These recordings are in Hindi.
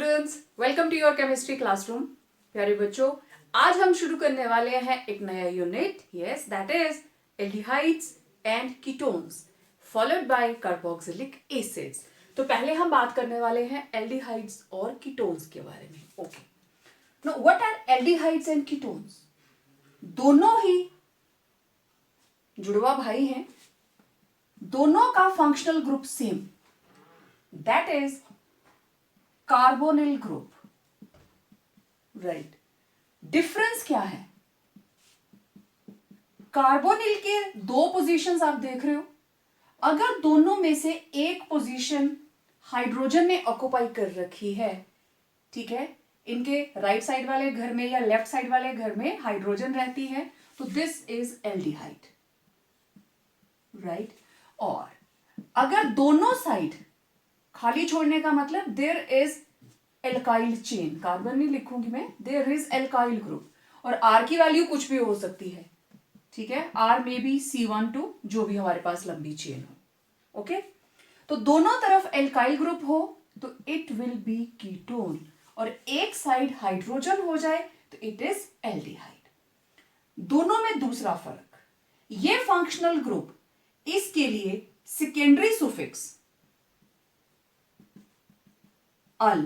Students, welcome to your chemistry classroom. प्यारे बच्चों, आज हम शुरू करने वाले हैं एक नया unit, yes that is aldehydes and ketones followed by carboxylic acids. तो पहले हम बात करने वाले हैं एल्डिहाइड्स और कीटोन्स के बारे में। Okay, now what are aldehydes and ketones? दोनों ही जुड़वा भाई हैं, दोनों का functional group same, that is carbonyl group, right. Difference क्या है? कार्बोनिल के दो पोजीशंस आप देख रहे हो। अगर दोनों में से एक पोजीशन हाइड्रोजन ने ऑक्युपाई कर रखी है, ठीक है, इनके राइट साइड वाले घर में या लेफ्ट साइड वाले घर में हाइड्रोजन रहती है, तो दिस इज एल्डिहाइड, राइट। और अगर दोनों साइड खाली छोड़ने का मतलब there is alkyl chain, carbon नहीं लिखूंगी मैं, देयर इज एल्काइल ग्रुप। और आर की वैल्यू कुछ भी हो सकती है, ठीक है, आर में बी C12, जो भी हमारे पास लंबी चेन हो। ओके, तो दोनों तरफ एल्काइल ग्रुप हो तो इट विल बी कीटोन, और एक साइड हाइड्रोजन हो जाए तो इट इज एल्डिहाइड। दोनों में दूसरा फर्क, ये फंक्शनल ग्रुप, इसके लिए सेकेंडरी सुफिक्स अल,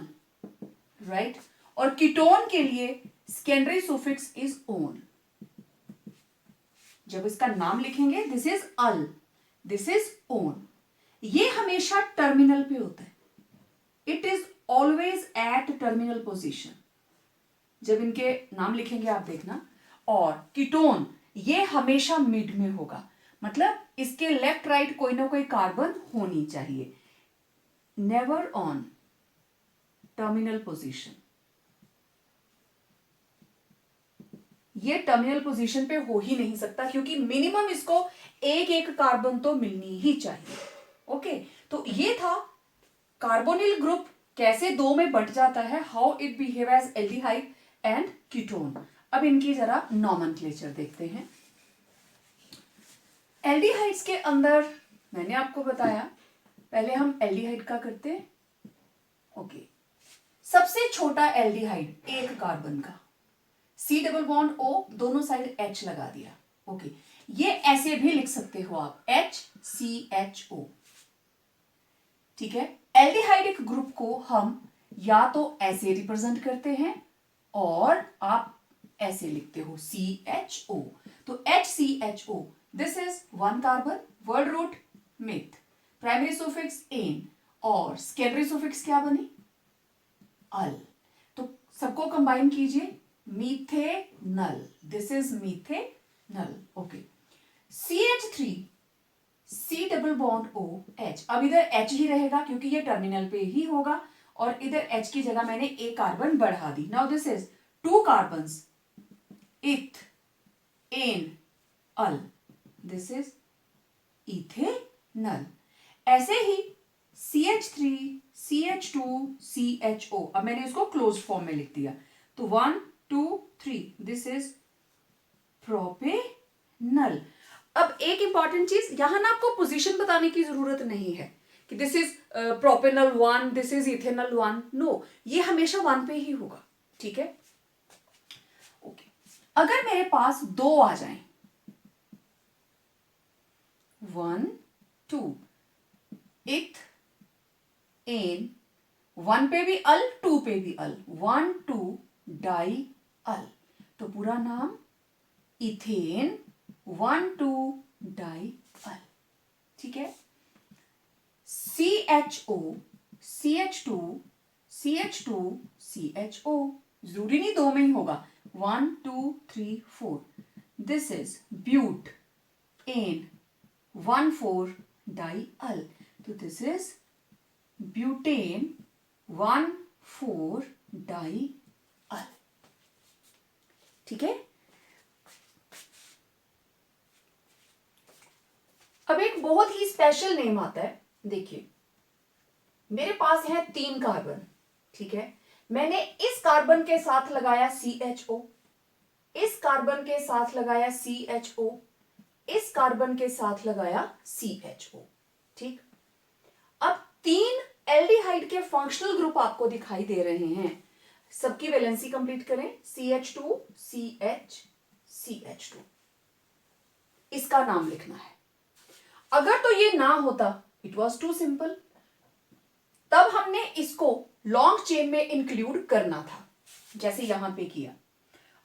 राइट, और कीटोन के लिए सेकेंडरी सुफिक्स इज ओन। जब इसका नाम लिखेंगे this is all, this is own. ये हमेशा टर्मिनल पे होता है, it is always at terminal position. जब इनके नाम लिखेंगे आप देखना। और कीटोन ये हमेशा मिड में होगा, मतलब इसके लेफ्ट राइट कोई ना कोई कार्बन होनी चाहिए, नेवर ऑन टर्मिनल पोजीशन। ये टर्मिनल पोजीशन पे हो ही नहीं सकता, क्योंकि मिनिमम इसको एक एक कार्बन तो मिलनी ही चाहिए। ओके, तो ये था कार्बोनिल ग्रुप कैसे दो में बंट जाता है, how it behave as aldehyde and ketone. अब इनकी जरा नॉमेनक्लेचर देखते हैं। एल्डिहाइड्स के अंदर मैंने आपको बताया, पहले हम एल्डिहाइड का करते हैं। ओके, सबसे छोटा एल्डिहाइड एक कार्बन का, C डबल बॉन्ड O, दोनों साइड H लगा दिया। ओके, ये ऐसे भी लिख सकते हो आप HCHO, ठीक है। एल्डिहाइडिक ग्रुप को हम या तो ऐसे रिप्रेजेंट करते हैं और आप ऐसे लिखते हो CHO, तो HCHO, this is one carbon, word root meth, primary suffix ane, और सेकेंडरी सुफिक्स क्या बनी? अल। तो सबको कंबाइन कीजिए, methanal, this is methanal. Okay, CH3, C double bond O H, अब इधर H ही रहेगा क्योंकि ये टर्मिनल पे ही होगा, और इधर H की जगह मैंने एक कार्बन बढ़ा दी। Now this is two carbons, eth ane al, this is ethanal. ऐसे ही CH3, CH2, CHO, अब मैंने इसको क्लोज फॉर्म में लिख दिया, तो 1 2 3, दिस इज प्रोपेनल। अब एक इंपॉर्टेंट चीज यहां ना, आपको पोजीशन बताने की जरूरत नहीं है कि this is propanal 1, this is ethanal 1, no, ये हमेशा 1 पे ही होगा, ठीक है। ओके, अगर मेरे पास दो आ जाएं, 1 2, इथ एन, 1 पे भी अल, 2 पे भी अल, 1 2 डाई अल, तो पूरा नाम इथेन 1 2 डाई अल, ठीक है। CHO, CH2, CH2, CHO, जरूरी नहीं दो में ही होगा, 1 2 3 4, this is ब्यूट ane 1 4 di al, तो this is butane 1 4 di al, ठीक है। अब एक बहुत ही स्पेशल नेम आता है, देखिए मेरे पास है 3 कार्बन, ठीक है, मैंने इस कार्बन के साथ लगाया CHO, इस कार्बन के साथ लगाया CHO, इस कार्बन के साथ लगाया CHO, ठीक। अब 3 एल्डिहाइड के फंक्शनल ग्रुप आपको दिखाई दे रहे हैं। सबकी वैलेंसी कंप्लीट करें, CH2 CH CH2, इसका नाम लिखना है। अगर तो ये ना होता, इट वॉज टू सिंपल, तब हमने इसको लॉन्ग चेन में इंक्लूड करना था, जैसे यहां पे किया।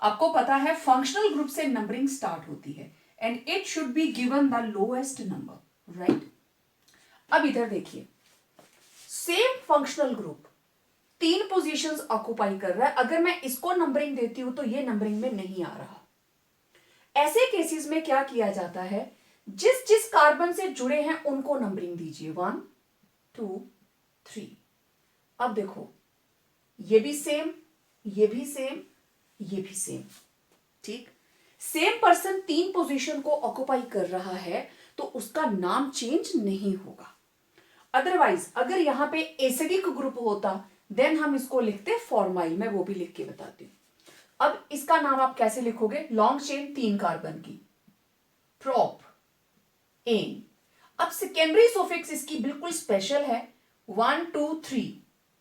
आपको पता है फंक्शनल ग्रुप से नंबरिंग स्टार्ट होती है and it should be given the lowest number, right. अब इधर देखिए, same functional group 3 positions occupy कर रहा है। अगर मैं इसको नंबरिंग देती हूं तो ये नंबरिंग में नहीं आ रहा। ऐसे केसेस में क्या किया जाता है, जिस जिस कार्बन से जुड़े हैं उनको नंबरिंग दीजिए, 1 2 3। अब देखो, ये भी सेम, ये भी सेम, ये भी सेम, ठीक। सेम पर्सन 3 पोजीशन को ऑक्युपाई कर रहा है तो उसका नाम चेंज नहीं होगा। अदरवाइज अगर यहां पे एसिडिक ग्रुप होता देन हम इसको लिखते फॉर्माइल, मैं वो भी लिख के बताती हूं। अब इसका नाम आप कैसे लिखोगे, लॉन्ग चेन 3 कार्बन की, प्रोप एन। अब सेकेंडरी सोफिक्स इसकी बिल्कुल स्पेशल है, 1 2 3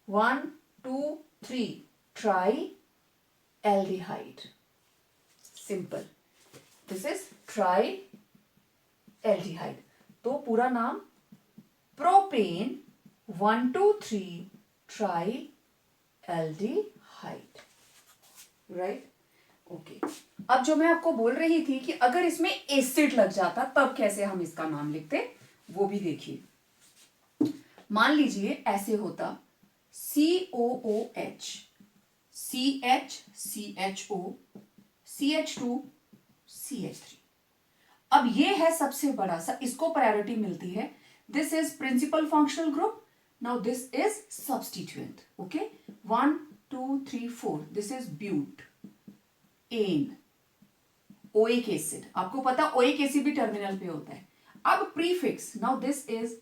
1 2 3 try aldehyde, simple, this is try aldehyde. तो पूरा नाम propane 1 2 3 try aldehyde, right, okay. अब जो मैं आपको बोल रही थी कि अगर इसमें एसिड लग जाता तब कैसे हम इसका नाम लिखते, वो भी देखिए। मान लीजिए ऐसे होता, COOH CH CHO CH2 CH3। अब ये है सबसे बड़ा सा, इसको प्रायोरिटी मिलती है। This is principal functional group, now this is substituent, okay. 1 2 3 4, this is ब्यूट N oic acid. आपको पता ओइक एसिड भी टर्मिनल पे होता है। अब prefix, now this is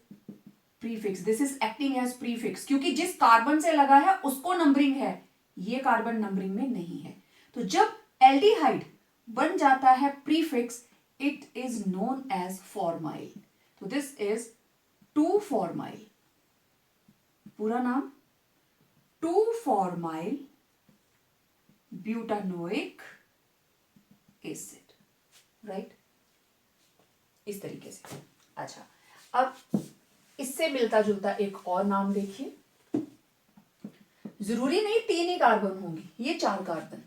prefix, this is acting as prefix, क्योंकि जिस कार्बन से लगा है उसको नंबरिंग है, ये कार्बन नंबरिंग में नहीं है। तो जब एल्डिहाइड बन जाता है prefix, it is known as formyl. तो दिस इज 2 फॉर्माइल, पूरा नाम 2 फॉर्माइल ब्यूटानोइक एसिड, राइट, इस तरीके से। अच्छा, अब इससे मिलता जुलता एक और नाम देखिए। जरूरी नहीं 3 ही कार्बन होंगी, ये 4 कार्बन,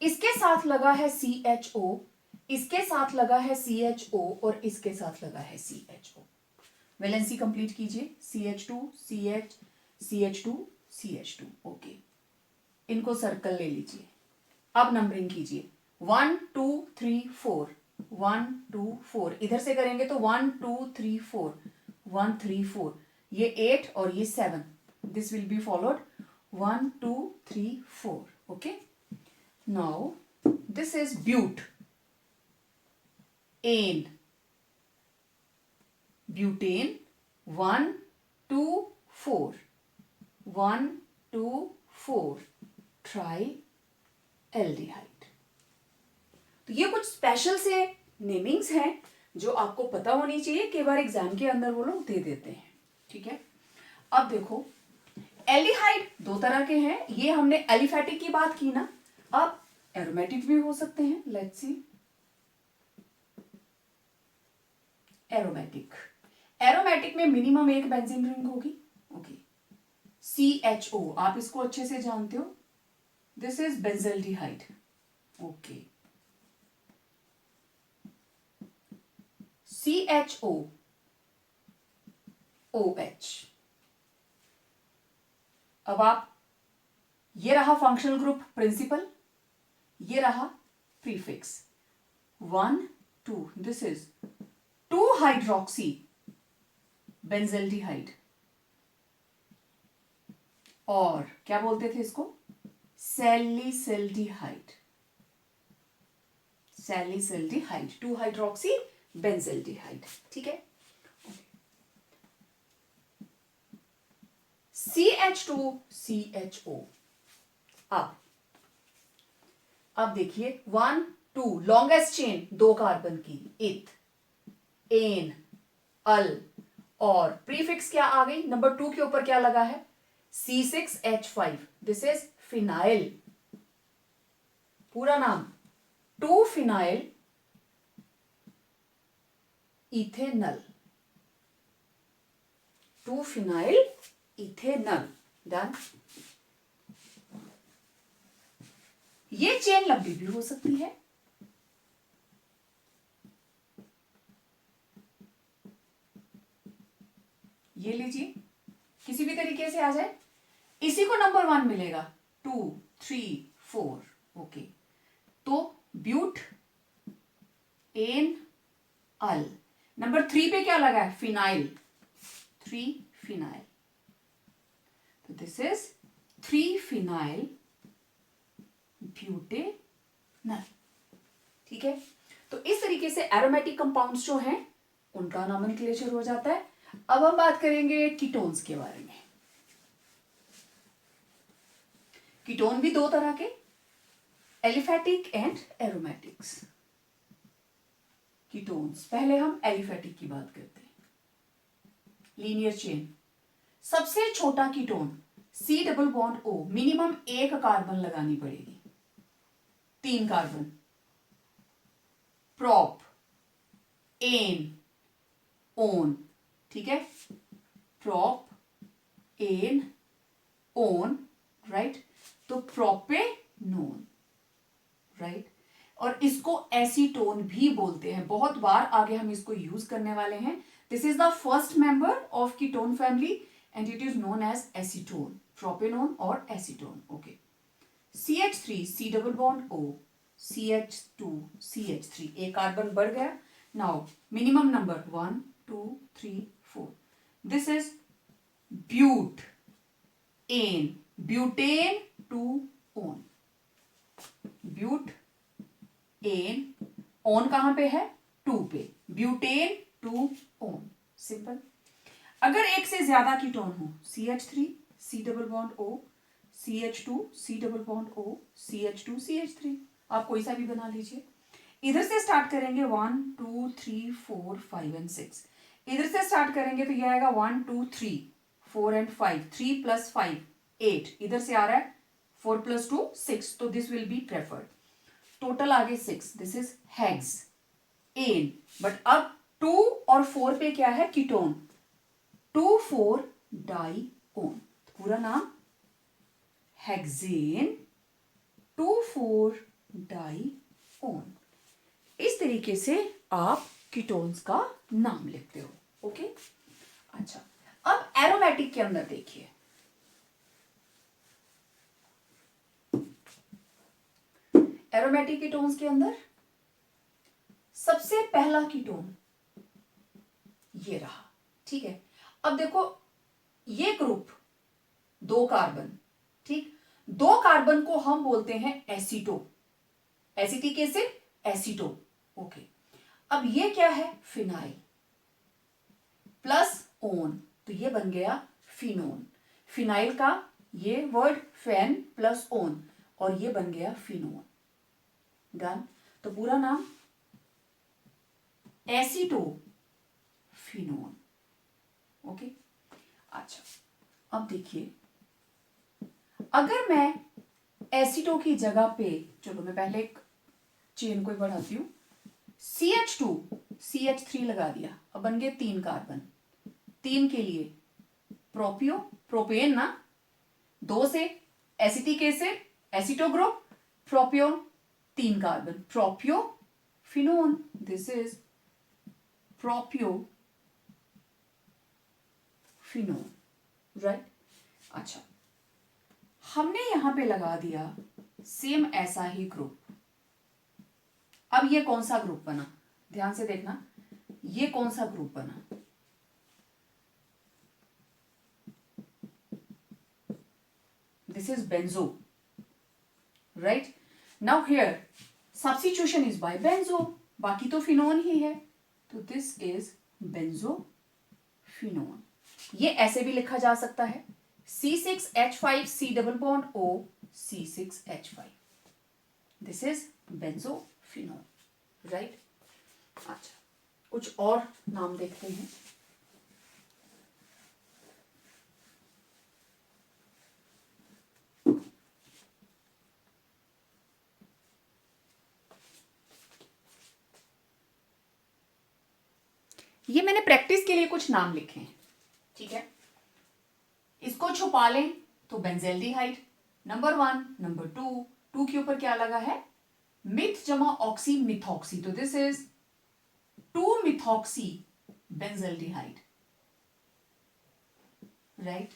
इसके साथ लगा है CHO, इसके साथ लगा है CHO और इसके साथ लगा है CHO। वैलेंसी कंप्लीट कीजिए, CH2 CH CH2 CH2, okay. इनको सर्कल ले लीजिए। अब नंबरिंग कीजिए, 1 2 3 4 1 2 4, इधर से करेंगे तो 1 2 3 4 1 3 4, ये 8 और ये 7, this will be followed 1 2 3 4, okay. Now this is ब्यूट N, butane 1 2 4 1 2 4 tri aldehyde. तो ये कुछ स्पेशल से नेमिंग्स हैं जो आपको पता होनी चाहिए, कई बार एग्जाम के अंदर वो लोग दे देते हैं, ठीक है। अब देखो, एल्डिहाइड 2 तरह के हैं, ये हमने एलिफेटिक की बात की ना, अब एरोमेटिक भी हो सकते हैं। लेट्स सी, एरोमेटिक, एरोमेटिक में मिनिमम एक बेंजीन रिंग होगी, ओके। CHO आप इसको अच्छे से जानते हो, this is benzaldehyde, okay. CHO OH। अब आप, ये रहा फंक्शनल ग्रुप प्रिंसिपल, ये रहा prefix 1 2, this is 2 hydroxy benzaldehyde, और क्या बोलते थे इसको, सैलिसिल्डिहाइड, सैलिसिल्डिहाइड 2 हाइड्रोक्सी बेंजल्डिहाइड, ठीक है। CH2 CHO। अब देखिए 1 2, लॉन्गेस्ट चेन 2 कार्बन की, इथ एन अल और प्रीफिक्स क्या आ गई, नंबर 2 के ऊपर क्या लगा है, C6H5, दिस इज फिनाइल, पूरा नाम 2 phenyl ethanal, 2 phenyl ethanal, done. ये चेन लंबी भी हो सकती है, ये लीजिए किसी भी तरीके से आ जाए, इसी को नंबर 1 मिलेगा, 2 3 4, ओके। तो ब्यूट एन अल, नंबर 3 पे क्या लगा है, फिनाइल, 3 फिनाइल, तो दिस इज 3 फिनाइल ब्यूटेनल, ठीक है। तो इस तरीके से एरोमेटिक कंपाउंड्स जो हैं उनका नॉमेनक्लेचर हो जाता है। अब हम बात करेंगे कीटोन्स के बारे में। कीटोन भी 2 तरह के, एलिफेटिक एंड एरोमेटिक्स। कीटोन्स, पहले हम एलिफेटिक की बात करते हैं, लीनियर चेन। सबसे छोटा ketone C double bond O, minimum 1 carbon लगानी पड़ेगी, 3 कार्बन, प्रोप, एन, ओन, ठीक है, प्रोप, एन, ओन, राइट। तो प्रोपेनोन, राइट। और इसको एसीटोन भी बोलते हैं, बहुत बार आगे हम इसको यूज करने वाले हैं। This is the first member of ketone family and it is known as acetone, propanone और acetone, okay. CH3 C double bond O, CH2 CH3, एक कार्बन बढ़ गया। Now minimum number 1 2 3 4, this is ब्यूट N, butane two one, but ane, one कहां पे है, 2 पे, ब्यूटेन टू ओन, सिंपल। अगर एक से ज्यादा कीटोन हो, CH3 C double bond O, CH2 C double bond O, CH2 CH3, आप कोई सा भी बना लीजिए। इधर से स्टार्ट करेंगे 1 2 3 4 5 एंड 6, इधर से स्टार्ट करेंगे तो यह आएगा 1 2 3 4 एंड 5, 3 + 5 8, इधर से आ रहा है 4 + 2 6, तो this will be preferred. Total आगे 6, this is hexane, but अब 2 और 4 पे क्या है, कीटोन, 2,4 डाईओन, पूरा नाम हेक्सेन 2,4 डाईओन। इस तरीके से आप कीटोन्स का नाम लिखते हो, ओके। अच्छा, अब एरोमेटिक के अंदर देखिए, एरोमेटिक कीटोन्स के अंदर सबसे पहला कीटोन ये रहा, ठीक है। अब देखो ये ग्रुप 2 कार्बन, ठीक, 2 कार्बन को हम बोलते हैं aceto, acetic acid aceto, okay. अब ये क्या है, फिनाइल प्लस ओन, तो ये बन गया फिनोन, फिनाइल का ये वर्ड फेन प्लस ओन, और ये बन गया फिनोन, डन। तो पूरा नाम एसीटो फिनोन, ओके। अच्छा, अब देखिए, अगर मैं एसीटो की जगह पे, चलो मैं पहले एक चेन को बढ़ाती हूं, CH2 CH3 लगा दिया, अब बन गए 3 कार्बन, 3 के लिए प्रोपियो, प्रोपेन ना, 2 से acetic acid aceto group, propio 3 carbon, propio phenone, this is propio phenone, right. अच्छा, हमने यहां पे लगा दिया सेम ऐसा ही ग्रुप। अब ये कौन सा ग्रुप बना, ध्यान से देखना, ये कौन सा ग्रुप बना, this is benzo, right. Now here substitution is by benzo, बाकी तो फिनोन ही है, तो दिस इज बेंजो फिनोन। ये ऐसे भी लिखा जा सकता है, C6H5 C double bond O, C6H5, this is benzophenone, right. अच्छा, कुछ और नाम देखते हैं। ये मैंने प्रैक्टिस के लिए कुछ नाम लिखे हैं, ठीक है। इसको छुपा लें तो बेंजेल्डिहाइड नंबर 1, नंबर 2 के ऊपर क्या लगा है, मिथ जमा ऑक्सी मिथॉक्सी, तो this is 2 methoxy benzaldehyde, right.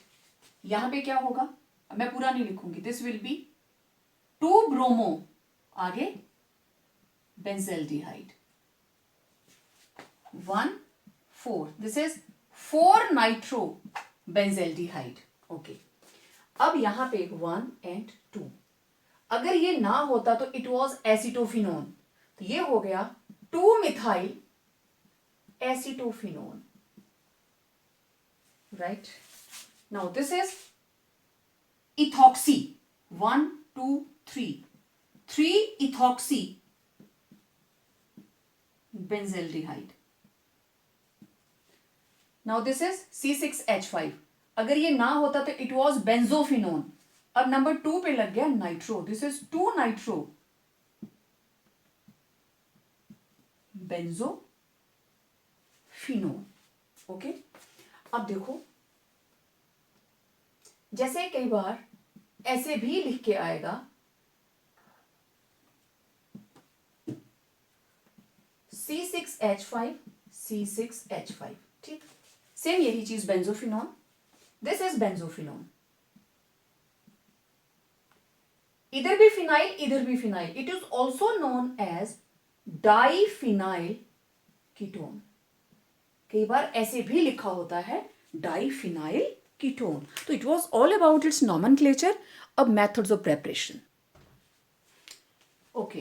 यहां पे क्या होगा, अब मैं पूरा नहीं लिखूंगी, दिस विल बी 2 ब्रोमो, आगे benzaldehyde 1 4, this is 4 nitro benzaldehyde, okay. अब यहां पे 1 and 2, अगर ये ना होता तो इट वॉज एसिटोफिनोन, तो ये हो गया 2 methyl acetophenone, right. Now this is ethoxy 1 2 3 ethoxy benzaldehyde. Now this is C6H5, अगर ये ना होता तो इट वॉज बेंजोफिनोन, अब नंबर 2 पे लग गया nitro, this is 2 nitro benzophenone, okay. अब देखो, जैसे कई बार ऐसे भी लिख के आएगा C6H5 C6H5, ठीक। सेम यही चीज बेंजोफिनोन, दिस इज बेंजोफिनोन, इधर भी फिनाइल इधर भी phenyl, it is also known as diphenyl ketone, कई बार ऐसे भी लिखा होता है डाइफिनाइल कीटोन। तो it was all about its nomenclature. अब methods of preparation, okay.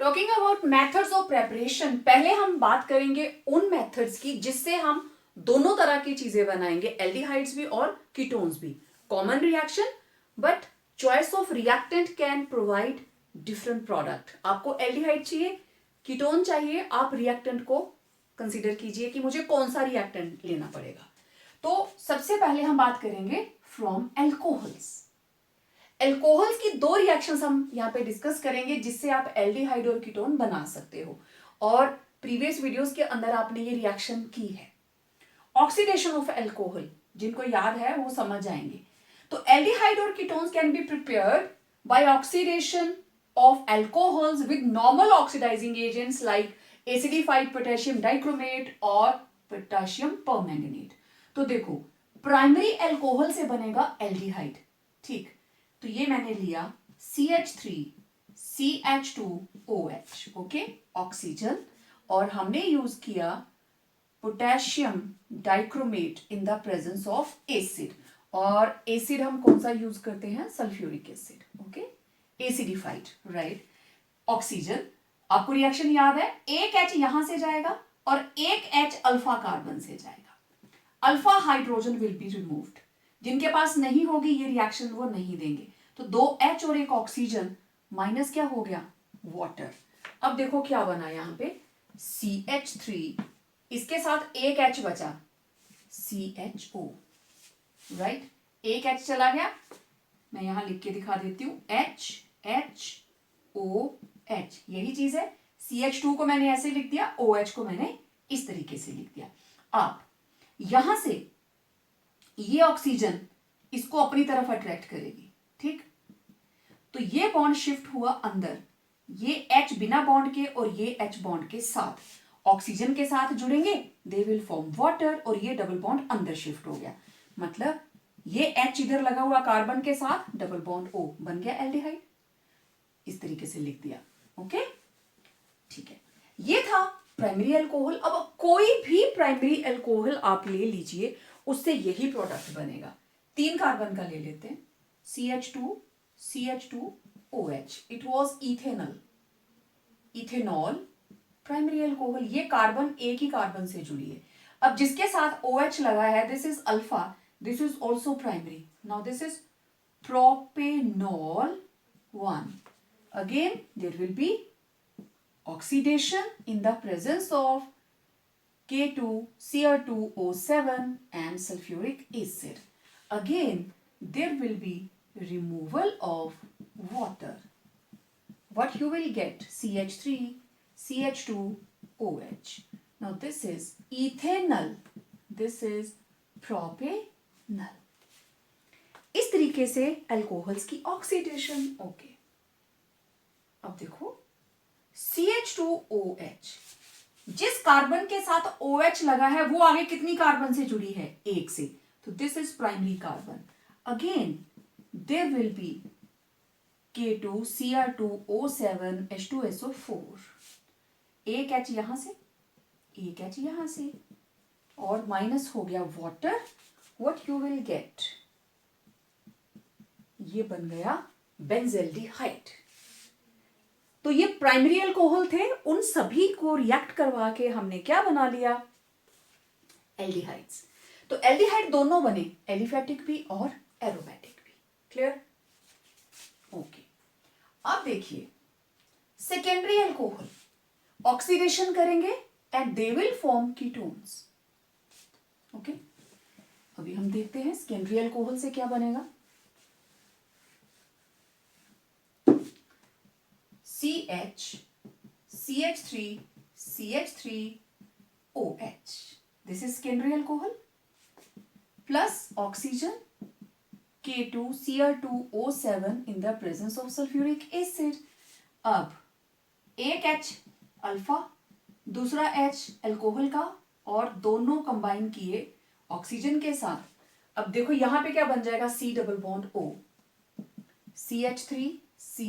Talking about methods of preparation, पहले हम बात करेंगे उन मेथड्स की जिससे हम दोनों तरह की चीजें बनाएंगे, एल्डिहाइड्स भी और कीटोन्स भी। Common reaction, but choice of reactant can provide different product. आपको एल्डिहाइड चाहिए, कीटोन चाहिए, आप रिएक्टेंट को कंसीडर कीजिए कि मुझे कौन सा रिएक्टेंट लेना पड़ेगा। तो सबसे पहले हम बात करेंगे फ्रॉम एल्कोहल्स। एल्कोहल्स की 2 रिएक्शंस हम यहां पे डिस्कस करेंगे जिससे आप एल्डिहाइड और कीटोन बना सकते हो, और प्रीवियस वीडियोस के अंदर आपने ये रिएक्शन की है। ऑक्सीडेशन ऑफ एल्कोहल, जिनको याद है वो समझ जाएंगे। तो एल्डिहाइड और ketones can be prepared by oxidation of alcohols with normal oxidising agents like acidified potassium dichromate और पोटेशियम परमैंगनेट। तो देखो, प्राइमरी एल्कोहल से बनेगा एल्डिहाइड, ठीक। तो ये मैंने लिया CH3CH2OH, ओके, ऑक्सीजन, और हमने यूज किया potassium dichromate in the presence of acid, और एसिड हम कौन सा यूज करते हैं, sulphuric acid, okay, acidified, right. Oxygen, आपको रिएक्शन याद है, एक H यहां से जाएगा और एक H अल्फा कार्बन से जाएगा, alpha hydrogen will be removed, जिनके पास नहीं होगी ये रिएक्शन वो नहीं देंगे। तो 2 H और एक ऑक्सीजन, माइनस क्या हो गया, वाटर। अब देखो क्या बना यहां पे, CH3, इसके साथ एक H बचा, CHO, राइट। एक H चला गया, मैं यहां लिख के दिखा देती हूं, HHOH, यही चीज है। CH2 को मैंने ऐसे लिख दिया, OH को मैंने इस तरीके से लिख दिया। आप यहां से ये ऑक्सीजन इसको अपनी तरफ अट्रैक्ट करेगी, ठीक। तो ये बॉन्ड शिफ्ट हुआ अंदर, ये H बिना बॉन्ड के और ये H बॉन्ड के साथ ऑक्सीजन के साथ जुड़ेंगे, दे विल फॉर्म वाटर, और ये डबल बॉन्ड अंदर शिफ्ट हो गया, मतलब ये H इधर लगा हुआ कार्बन के साथ डबल बॉन्ड O, बन गया एल्डिहाइड। इस तरीके से लिख दिया, ओके, ठीक है। ये था प्राइमरी अल्कोहल। अब कोई भी प्राइमरी अल्कोहल आप ले लीजिए, उससे यही प्रोडक्ट बनेगा। 3 कार्बन का ले लेते हैं, CH2OH, it was ethanol, ethanol primary alcohol, ये कार्बन एक ही कार्बन से जुड़ी है। अब जिसके साथ OH लगा है, this is alpha, this is also primary. Now this is propanol 1, again there will be oxidation in the presence of K2Cr2O7 and sulfuric acid. Again there will be removal of water. What you will get, CH3 CH2OH, now this is ethanal, this is propanal. इस तरीके से अल्कोहल्स की ऑक्सीडेशन। ओके, अब देखो CH2OH, जिस कार्बन के साथ OH लगा है वो आगे कितनी कार्बन से जुड़ी है? एक से, तो this is primary carbon. Again there will be K2Cr2O7H2SO4, एक H यहां से, एक H यहां से, और माइनस हो गया water. What you will gate, ये बन गया बेंजल्डिहाइड। तो ये प्राइमरी अल्कोहल थे, उन सभी को रिएक्ट करवा के हमने क्या बना लिया? एल्डिहाइड्स। तो एल्डिहाइड दोनों बने, एलिफेटिक भी और एरोमेटिक भी। क्लियर? ओके, अब देखिए सेकेंडरी अल्कोहल ऑक्सीडेशन करेंगे and they will form ketones. Okay, अभी हम देखते हैं सेकेंडरी अल्कोहल से क्या बनेगा। CH, CH3, CH3OH, this is secondary alcohol, plus oxygen K2Cr2O7 in the presence of sulfuric acid। अब एक H अल्फा, दूसरा H अल्कोहल का, और दोनों कंबाइन किए ऑक्सीजन के साथ। अब देखो यहां पे क्या बन जाएगा? C double bond O, CH3 C,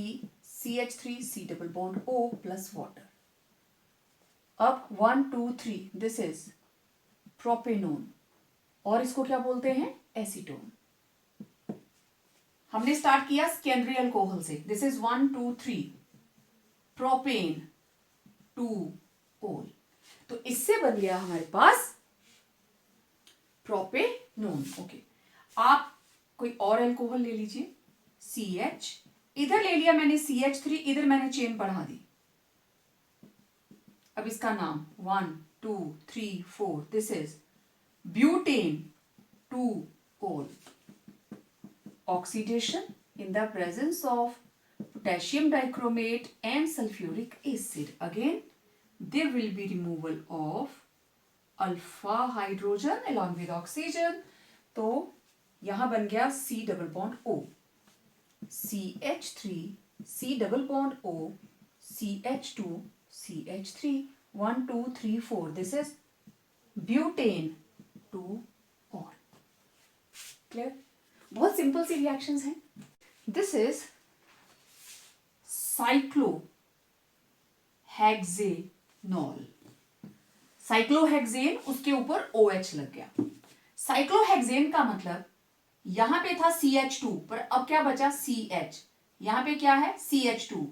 CH3 C double bond O plus water. अब 1 2 3, दिस इज प्रोपेनोन, और इसको क्या बोलते हैं? एसीटोन। हमने स्टार्ट किया सेकेंडरी अल्कोहल से, दिस इज 1 2 3 प्रोपेन 2 ओल। तो इससे बन गया हमारे पास प्रोपेनोन। ओके, आप कोई और अल्कोहल ले लीजिए, CH, इधर ले लिया मैंने CH3, इधर मैंने चेन बढ़ा दी। अब इसका नाम 1 2 3 4, this is butane 2 ol. Oxidation in the presence of potassium dichromate and sulphuric acid. Again there will be removal of alpha hydrogen along with oxygen. तो यहां बन गया C double bond O, CH3 C double bond O, CH2 CH3, 1 2 3 4, this is butane 2 और। क्लियर? बहुत सिंपल सी रिएक्शंस हैं। This is cyclohexanol. साइक्लोहेक्सेन, उसके ऊपर OH लग गया। साइक्लोहेक्सेन का मतलब यहां पे था CH2, पर अब क्या बचा? CH। यहां पे क्या है? CH2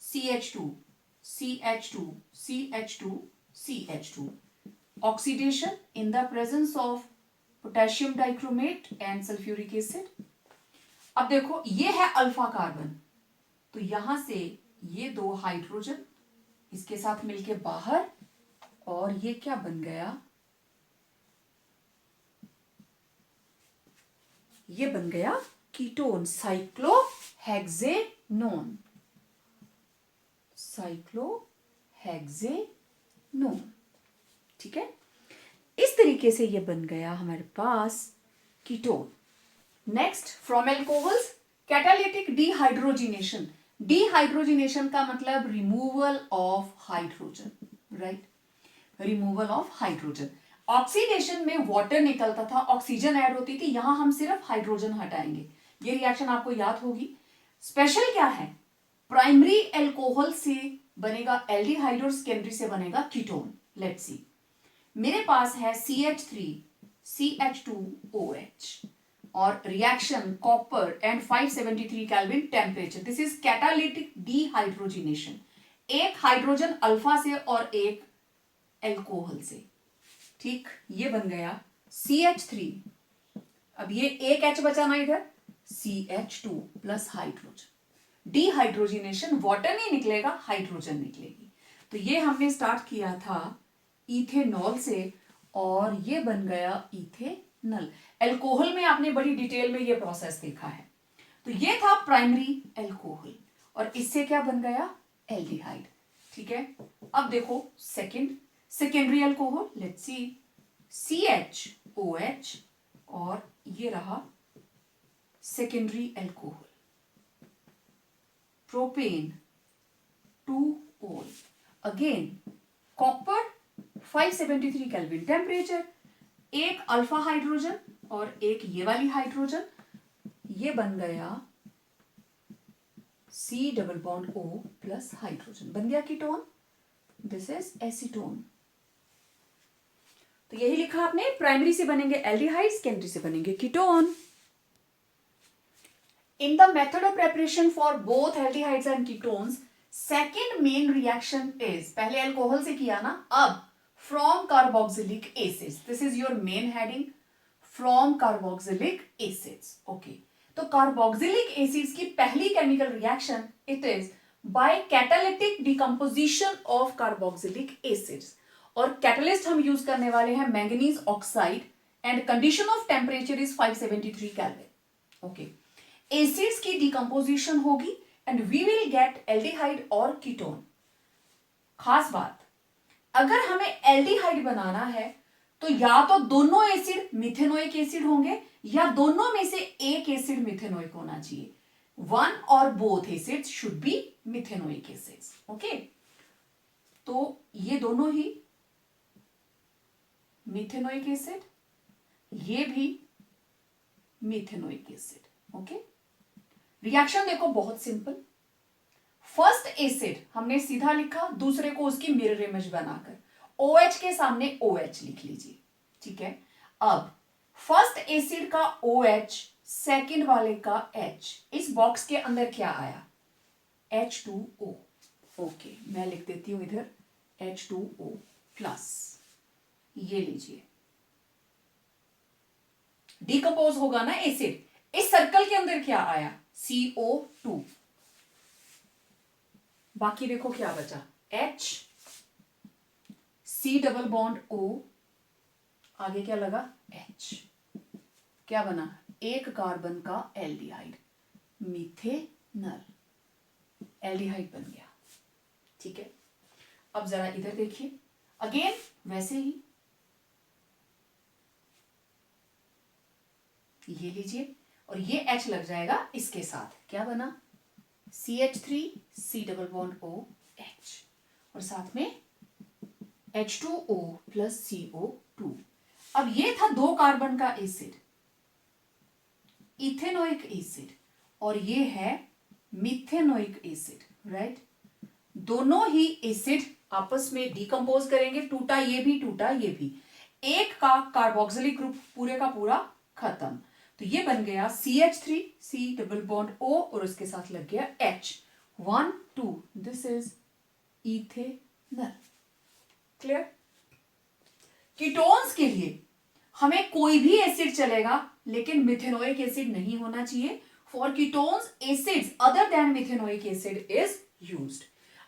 CH2 CH2 CH2 CH2। Oxidation in the presence of potassium dichromate and sulphuric acid. अब देखो ये है अल्फा कार्बन, तो यहां से ये दो हाइड्रोजन इसके साथ मिलके बाहर, और ये क्या बन गया? ये बन गया कीटोन, साइक्लोहेक्सेनोन। साइक्लोहेक्सेनोन, ठीक है? इस तरीके से ये बन गया हमारे पास ketone. Next, from alcohols catalytic dehydrogenation. Dehydrogenation का मतलब removal of hydrogen, right? Removal of hydrogen. Oxidation में वाटर निकलता था, ऑक्सीजन ऐड होती थी, यहां हम सिर्फ हाइड्रोजन हटाएंगे। ये रिएक्शन आपको याद होगी। स्पेशल क्या है? प्राइमरी एल्कोहल से बनेगा एल्डिहाइड और सेकेंडरी से बनेगा कीटोन। लेट्स सी, मेरे पास है CH3 CH2OH और reaction copper and 573 kelvin temperature. This is catalytic dehydrogenation. एक हाइड्रोजन अल्फा से और एक एल्कोहल से, ठीक? ये बन गया CH3। अब ये एक H बचा ना इधर, CH2 plus hydrogen. Dehydrogenation, water नहीं निकलेगा, हाइड्रोजन निकलेगी। तो ये हमने स्टार्ट किया था इथेनॉल से, और ये बन गया इथेनल। एल्कोहल में आपने बड़ी डिटेल में ये प्रोसेस देखा है। तो ये था प्राइमरी एल्कोहल, और इससे क्या बन गया? एल्डिहाइड। ठीक है, अब देखो second. Secondary alcohol, let's see, CHOH, और ये रहा secondary alcohol, propane 2-ol, again copper 573 kelvin temperature, एक अल्फा हाइड्रोजन और एक ये वाली हाइड्रोजन, ये बन गया C double bond O plus hydrogen, बन गया कीटोन, दिस इज एसीटोन। तो यही लिखा आपने, प्राइमरी से बनेंगे एल्डिहाइड, सेकेंडरी से बनेंगे ketone. In the method of preparation for both aldehydes and ketones, second main reaction is, पहले अल्कोहल से किया ना, अब from carboxylic acids, this is your main heading, from carboxylic acids, okay। तो carboxylic acids की पहली chemical reaction, it is by catalytic decomposition of carboxylic acids, और catalyst हम यूज करने वाले हैं manganese oxide, and condition of temperature is 573 Kelvin, okay। Acids की डिकम्पोजिशन होगी and we will get aldehyde और कीटोन। खास बात, अगर हमें एल्डिहाइड बनाना है तो या तो दोनों एसिड मिथेनोइक एसिड होंगे या दोनों में से एक एसिड मिथेनोइक होना चाहिए, वन और both acids should be methanoic acids, okay. तो ये दोनों ही मिथेनोइक एसिड, ये भी मिथेनोइक एसिड, ओके। रिएक्शन देखो बहुत सिंपल, फर्स्ट एसिड हमने सीधा लिखा, दूसरे को उसकी मिरर इमेज बनाकर OH के सामने OH लिख लीजिए, ठीक है। अब फर्स्ट एसिड का OH, सेकंड वाले का H, इस बॉक्स के अंदर क्या आया, H2O, ओके, मैं लिख देती हूं इधर H2O प्लस, ये लीजिए, डिकम्पोज होगा ना एसिड, इस सर्कल के अंदर क्या आया, CO2, बाकी देखो क्या बचा, H, C double bond O, आगे क्या लगा H, क्या बना, एक कार्बन का एल्डिहाइड, मिथेनल, एल्डिहाइड बन गया, ठीक है। अब जरा इधर देखिए, अगेन वैसे ही ये लीजिए और ये H लग जाएगा इसके साथ, क्या बना, CH3, C double bond O, H, और साथ में H2O प्लस CO2। अब ये था दो कार्बन का एसिड, इथेनोइक एसिड, और ये है मिथेनोइक एसिड, राइट। दोनों ही एसिड आपस में डिकम्पोज करेंगे, टूटा ये भी टूटा ये भी, एक का कार्बोक्सिलिक ग्रुप पूरे का पूरा खत्म, तो ये बन गया CH3, C double bond O, और उसके साथ लग गया H, 1 2, this is ethanal, clear. Ketones के लिए हमें कोई भी एसिड चलेगा लेकिन मिथेनोइक एसिड नहीं होना चाहिए, for ketones acids other than methanoic acid is used.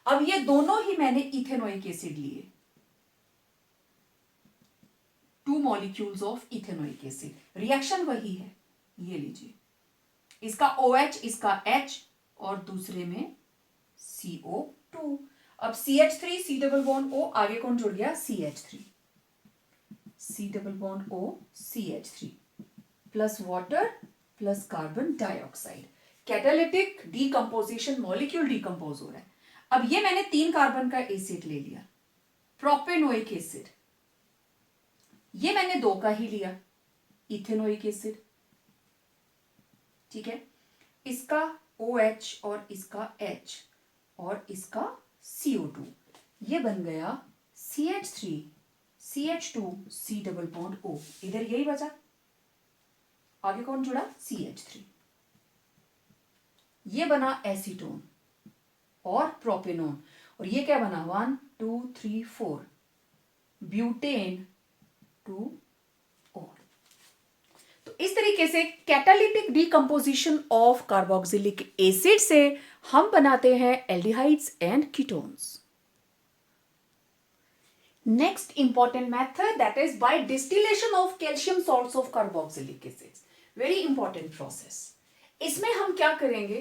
अब ये दोनों ही मैंने इथेनोइक एसिड लिए, 2 molecules of ethanoic acid, reaction वही है, ये लीजिए, इसका OH, इसका H, और दूसरे में CO2। अब CH3, C double bond O, आगे कौन जुड़ गया, CH3, C double bond O, CH3 plus water plus carbon dioxide, catalytic decomposition, molecule decompose हो रहा है। अब ये मैंने 3 कार्बन का एसिड ले लिया, प्रोपेनोइक एसिड, ये मैंने 2 का ही लिया, इथेनोइक एसिड, ठीक है। इसका OH और इसका H और इसका CO2, ये बन गया CH3, CH2, C double bond O, इधर यही बचा, आगे कौन जुड़ा, CH3, ये बना एसीटोन और प्रोपेनोन, और ये क्या बना, 1 2 3 4, ब्यूटेन 2 और। तो इस तरीके से catalytic decomposition of carboxylic acid से हम बनाते हैं aldehydes and ketones. Next important method, that is by distillation of calcium salts of carboxylic acids, very important process. इसमें हम क्या करेंगे,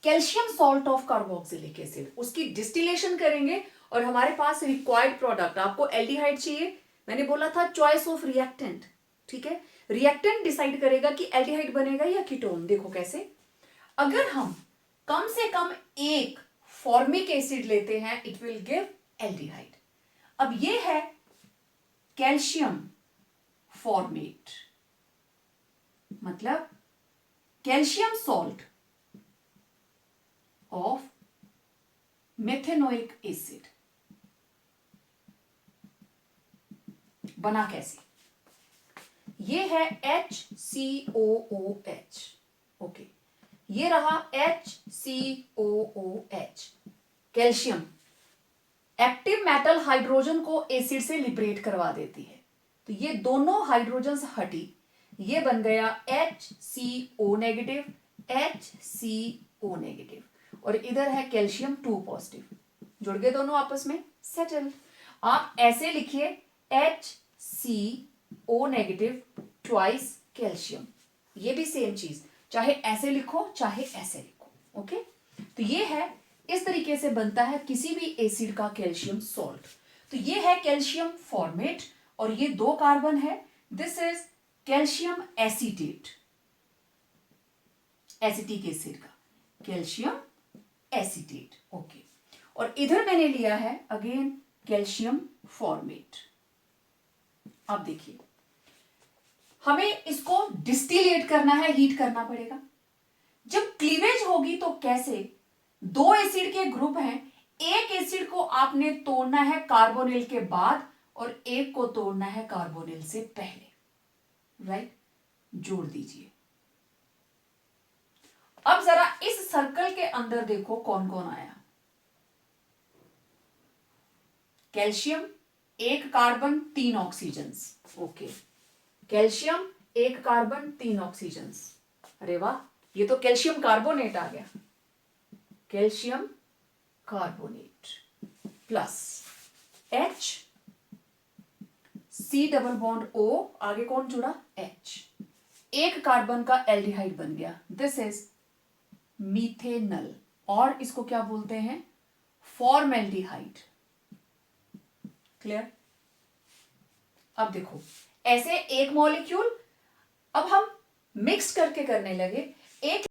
calcium salt of carboxylic acid, उसकी डिस्टिलेशन करेंगे और हमारे पास रिक्वायर्ड प्रोडक्ट, आपको एल्डिहाइड चाहिए, मैंने बोला था चॉइस ऑफ रिएक्टेंट, ठीक है, रिएक्टेंट डिसाइड करेगा कि एल्डिहाइड बनेगा या कीटोन। देखो कैसे, अगर हम कम से कम एक फॉर्मिक एसिड लेते हैं इट विल गिव एल्डिहाइड। अब ये है कैल्शियम फॉर्मेट, मतलब calcium salt of methanoic acid. बना कैसे, ये है HCOOH, ओके, ये रहा HCOOH, calcium active metal hydrogen को एसिड से लिबरेट करवा देती है, तो ये दोनों हाइड्रोजन हटी, ये बन गया HCO नेगेटिव, HCO नेगेटिव, और इधर है कैल्शियम 2 पॉजिटिव, जुड़ गए दोनों आपस में, सेटल। आप ऐसे लिखिए HCO नेगेटिव ट्वाइस कैल्शियम, ये भी सेम चीज, चाहे ऐसे लिखो चाहे ऐसे लिखो, ओके। तो ये है, इस तरीके से बनता है किसी भी एसिड का कैल्शियम सॉल्ट। तो ये है कैल्शियम फॉर्मेट और ये 2 कार्बन है, this is calcium acetate, acetic acid का कैल्शियम एसीटेट, ओके। और इधर मैंने लिया है अगेन कैल्शियम फॉर्मेट। अब देखिए, हमें इसको डिस्टिलेट करना है, हीट करना पड़ेगा। जब क्लीवेज होगी तो कैसे, 2 एसिड के ग्रुप हैं, एक एसिड को आपने तोड़ना है कार्बोनिल के बाद और एक को तोड़ना है कार्बोनिल से पहले, राइट, जोड़ दीजिए। अब जरा इस सर्कल के अंदर देखो कौन कौन आया, calcium 1 carbon 3 oxygens, okay, calcium 1 carbon 3 oxygens, अरे वाह, ये तो कैल्शियम कार्बोनेट आ गया, calcium carbonate plus H, C double bond O, आगे कौन जुड़ा, H, 1 कार्बन का एल्डिहाइड बन गया, दिस इज मीथेनल, और इसको क्या बोलते हैं, फॉर्मेल्डिहाइड, क्लियर। अब देखो ऐसे एक मॉलिक्यूल, अब हम मिक्स करके करने लगे, एक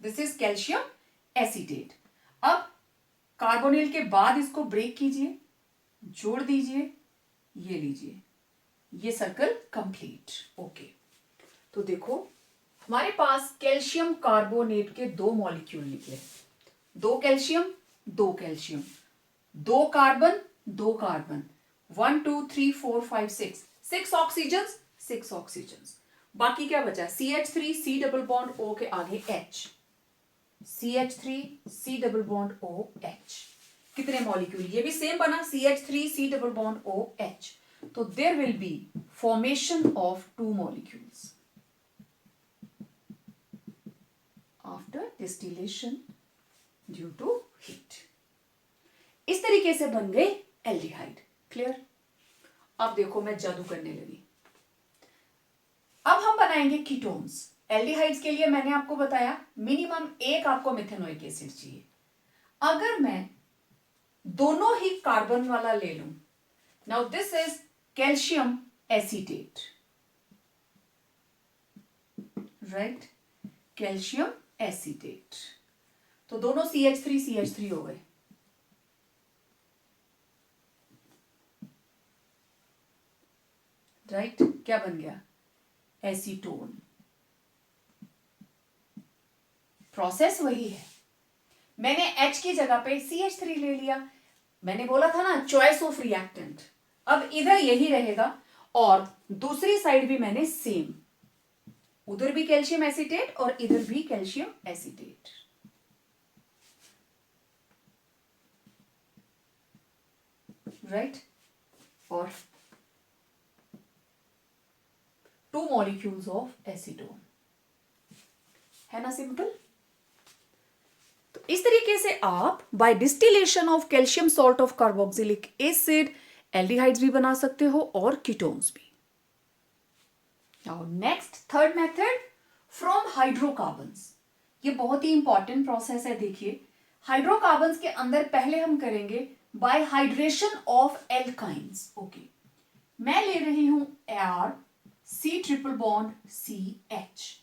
दिस इज कैल्शियम एसीटेट। अब कार्बोनिल के बाद इसको ब्रेक कीजिए, जोड़ दीजिए, ये लीजिए, ये सर्कल कंप्लीट, ओके। तो देखो हमारे पास कैल्शियम कार्बोनेट के 2 मॉलिक्यूल निकले, 2 calcium 2 calcium, 2 carbon 2 carbon, 1 2 3 4 5 6 oxygen 6 oxygen, बाकी क्या बचा, CH3 C double bond O के आगे H, CH3 C double bond O H, कितने मॉलिक्यूल, ये भी सेम बना, CH3 C double bond O H, तो there will be formation of 2 molecules after distillation due to heat. इस तरीके से बन गए एल्डिहाइड, क्लियर। अब देखो मैं जादू करने लगी, अब हम बनाएंगे कीटोन्स। एल्डिहाइड्स के लिए मैंने आपको बताया मिनिमम 1 आपको मेथेनोइक एसिड चाहिए। अगर मैं दोनों ही कार्बन वाला ले लूं, now this is calcium acetate, right, calcium acetate, तो दोनों CH3 हो गए, राइट, क्या बन गया, एसीटोन। प्रोसेस वही है, मैंने H की जगह पे CH3 ले लिया, मैंने बोला था ना चॉइस ऑफ रिएक्टेंट, अब इधर यही रहेगा और दूसरी साइड भी मैंने सेम, उधर भी कैल्शियम एसीटेट और इधर भी कैल्शियम एसीटेट, राइट, और 2 मॉलिक्यूल्स ऑफ एसीटोन, है ना सिंपल। तो इस तरीके से आप by distillation of calcium salt of carboxylic acid aldehydes भी बना सकते हो और कीटोन्स भी। Now next third method, from hydrocarbons, ये बहुत ही इंपॉर्टेंट प्रोसेस है। देखिए हाइड्रोकार्बन्स के अंदर पहले हम करेंगे by hydration of alkynes. Okay, मैं ले रही हूं R C triple bond C H,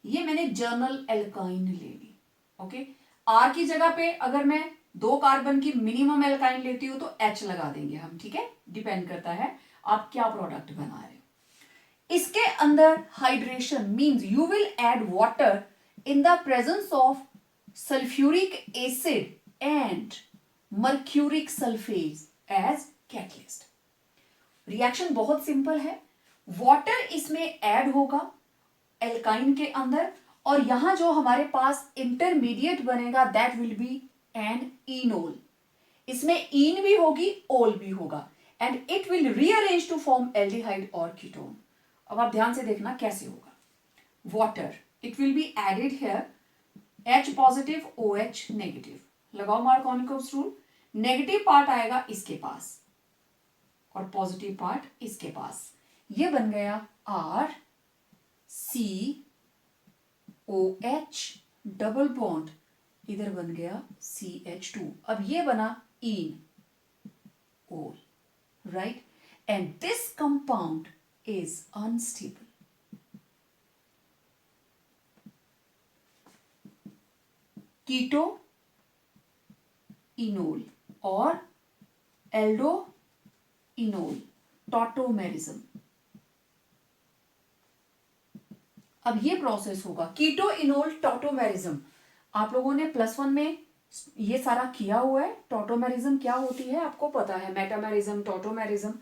ये मैंने जर्नल एल्काइन ले ली। ओके, आर की जगह पे अगर मैं 2 कार्बन की मिनिमम एल्काइन लेती हूं तो एच लगा देंगे हम, ठीक है, डिपेंड करता है आप क्या प्रोडक्ट बना रहे हो। इसके अंदर hydration means you will add water in the presence of sulphuric acid and mercuric sulphate as catalyst. Reaction बहुत सिंपल है, वाटर इसमें ऐड होगा एल्काइन के अंदर, और यहां जो हमारे पास इंटरमीडिएट बनेगा that will be an enol. इसमें इन भी होगी, ओल भी होगा, and it will rearrange to form aldehyde और कीटोन। अब आप ध्यान से देखना कैसे होगा। Water it will be added here, H positive OH negative, लगाओ मार्कोनिकोव्स रूल, नेगेटिव पार्ट आएगा इसके पास और पॉजिटिव पार्ट इसके पास, ये बन गया RCOH डबल बॉन्ड, इधर बन गया CH2। अब ये बना enol, right, and this compound is unstable. Keto enol और एल्डो इनोल, टॉटोमेरिज्म। अब ये प्रोसेस होगा कीटो इनोल टॉटोमेरिज्म। आप लोगों ने +1 में ये सारा किया हुआ है। टॉटोमेरिज्म क्या होती है आपको पता है, मेटामेरिज्म, टॉटोमेरिज्म,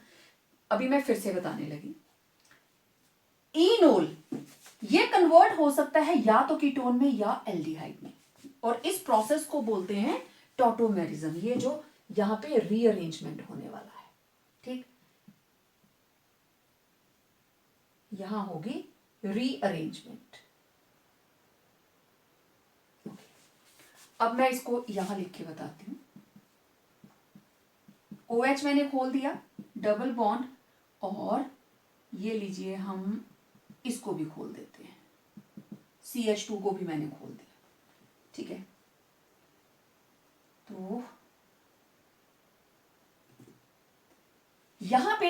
अभी मैं फिर से बताने लगी। इनोल ये कन्वर्ट हो सकता है या तो कीटोन में या एल्डिहाइड में, और इस प्रोसेस को बोलते हैं टॉटोमेरिज्म। ये जो यहां पे रीअरेंजमेंट होने वाला है, ठीक, यहां होगी रीअरेंजमेंट। अब मैं इसको यहां लिख के बताती हूं। OH मैंने खोल दिया, डबल बॉन्ड, और ये लीजिए हम इसको भी खोल देते हैं, CH2 को भी मैंने खोल दिया, ठीक है। तो यहां पे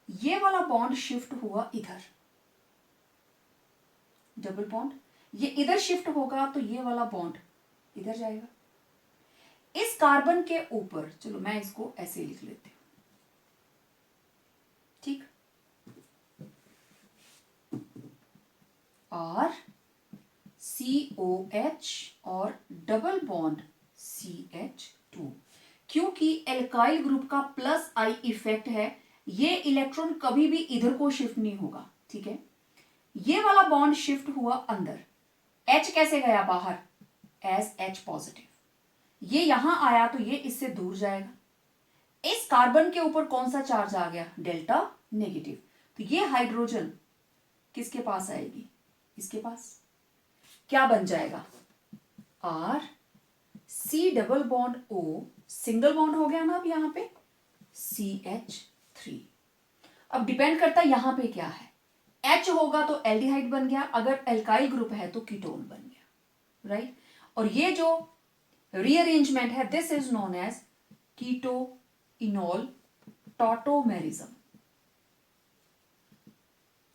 ये वाला बॉन्ड शिफ्ट हुआ इधर, डबल बॉन्ड, ये इधर शिफ्ट होगा तो ये वाला बॉन्ड इधर जाएगा। इस कार्बन के ऊपर, चलो मैं इसको ऐसे लिख लेती हूं, ठीक, और COH और डबल बॉन्ड CH2, क्योंकि एल्काइल ग्रुप का +I इफेक्ट है, ये इलेक्ट्रॉन कभी भी इधर को शिफ्ट नहीं होगा, ठीक है। ये वाला बॉन्ड शिफ्ट हुआ अंदर, H कैसे गया बाहर, एज H पॉजिटिव, ये यहां आया तो ये इससे दूर जाएगा। इस कार्बन के ऊपर कौन सा चार्ज आ गया, डेल्टा नेगेटिव, तो ये हाइड्रोजन किसके पास आएगी, इसके पास, क्या बन जाएगा, R C double bond O, single bond हो गया ना अब यहां पे, CH3। अब डिपेंड करता है यहां पे क्या है, H होगा तो एल्डिहाइड बन गया, अगर एल्काइल ग्रुप है तो कीटोन बन गया, राइट। और ये जो रीअरेंजमेंट है this is known as keto enol tautomerism,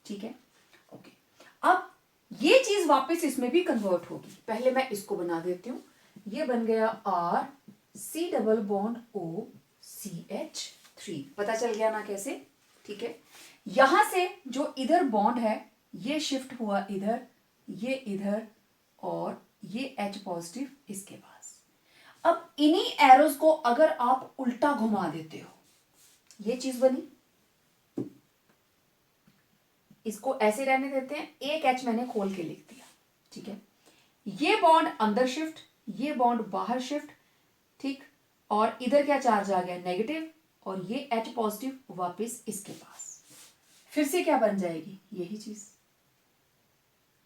ठीक है, ओके। अब ये चीज वापस इसमें भी कन्वर्ट होगी, पहले मैं इसको बना देती हूं, ये बन गया RC double bond O CH3, पता चल गया ना कैसे, ठीक है। यहां से जो इधर बॉन्ड है ये शिफ्ट हुआ इधर, ये इधर, और ये H पॉजिटिव इसके पास। अब इन्हीं एरोज को अगर आप उल्टा घुमा देते हो, ये चीज बनी, इसको ऐसे रहने देते हैं, एक H मैंने खोल के लिख दिया, ठीक है। ये बॉन्ड अंदर शिफ्ट, ये बॉन्ड बाहर शिफ्ट, ठीक, और इधर क्या चार्ज आ गया, नेगेटिव, और ये H पॉजिटिव वापस इसके पास, फिर से क्या बन जाएगी, यही चीज,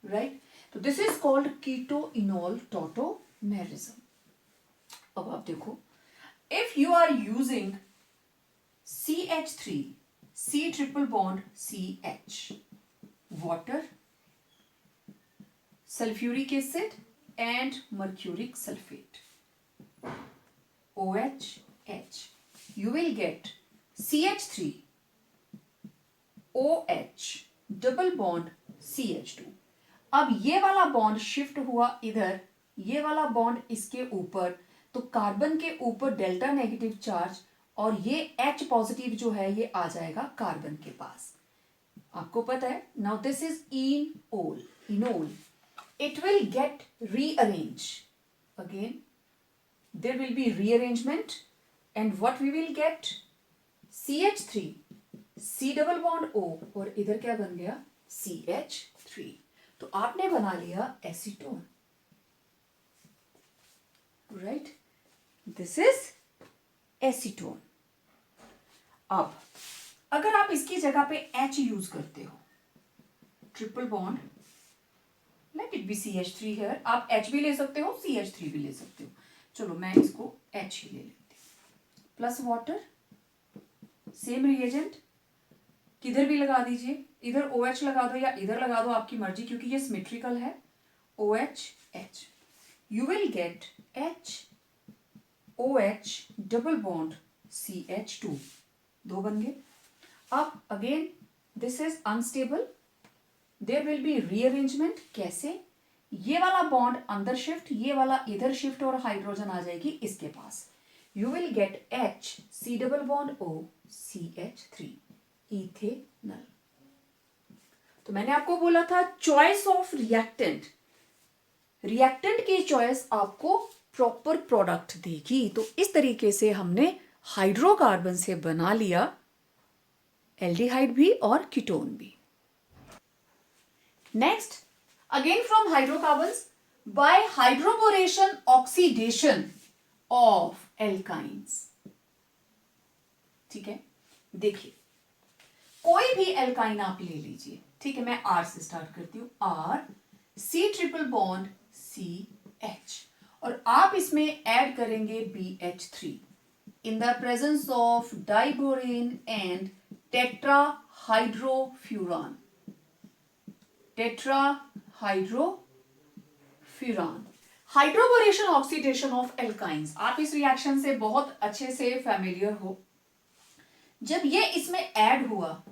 राइट। तो this is called keto enol tautomerism. अब आप देखो, if you are using CH3 C triple bond CH, water sulfuric acid and mercuric sulfate, OH. You will get CH3, OH, double bond CH2. अब ये वाला बॉन्ड शिफ्ट हुआ इधर, ये वाला बॉन्ड इसके ऊपर, तो कार्बन के ऊपर डेल्टा नेगेटिव चार्ज और ये H पॉजिटिव जो है ये आ जाएगा कार्बन के पास. आपको पता है. Now this is enol. It will get rearranged. Again, there will be rearrangement, and what we will get? CH3, C double bond O, और इधर क्या बन गया? CH3. तो आपने बना लिया acetone. Right? This is acetone. अब अगर आप इसकी जगह पे H यूज करते हो, triple bond, let it be CH3 here. आप H भी ले सकते हो, CH3 भी ले सकते हो. चलो मैं इसको H ही ले लेती हूँ. प्लस वाटर, सेम रिएजेंट, किधर भी लगा दीजिए. इधर OH लगा दो या इधर लगा दो, आपकी मर्जी, क्योंकि ये सिमेट्रिकल है. OH, H. You will get H, OH, double bond CH2. 2 बन गए. अब again this is unstable. There will be rearrangement. कैसे? ये वाला बॉन्ड अंदर शिफ्ट, ये वाला इधर शिफ्ट, और हाइड्रोजन आ जाएगी इसके पास. You will get H, C double bond O, CH3, ethanol. तो मैंने आपको बोला था चॉइस ऑफ रिएक्टेंट. रिएक्टेंट की चॉइस आपको प्रॉपर प्रोडक्ट देगी. तो इस तरीके से हमने हाइड्रोकार्बन से बना लिया एल्डिहाइड भी और कीटोन भी. Next, again from hydrocarbons, by hydroboration oxidation of alkynes. ठीक है, देखिए कोई भी एल्काइन आप ले लीजिए. ठीक है, मैं R से स्टार्ट करती हूं. R, C triple bond CH, और आप इसमें ऐड करेंगे BH3 in the presence of diborane and tetrahydrofuran. Hydroboration oxidation of alkynes. आप इस रिएक्शन से बहुत अच्छे से फैमिलियर हो. जब ये इसमें ऐड हुआ,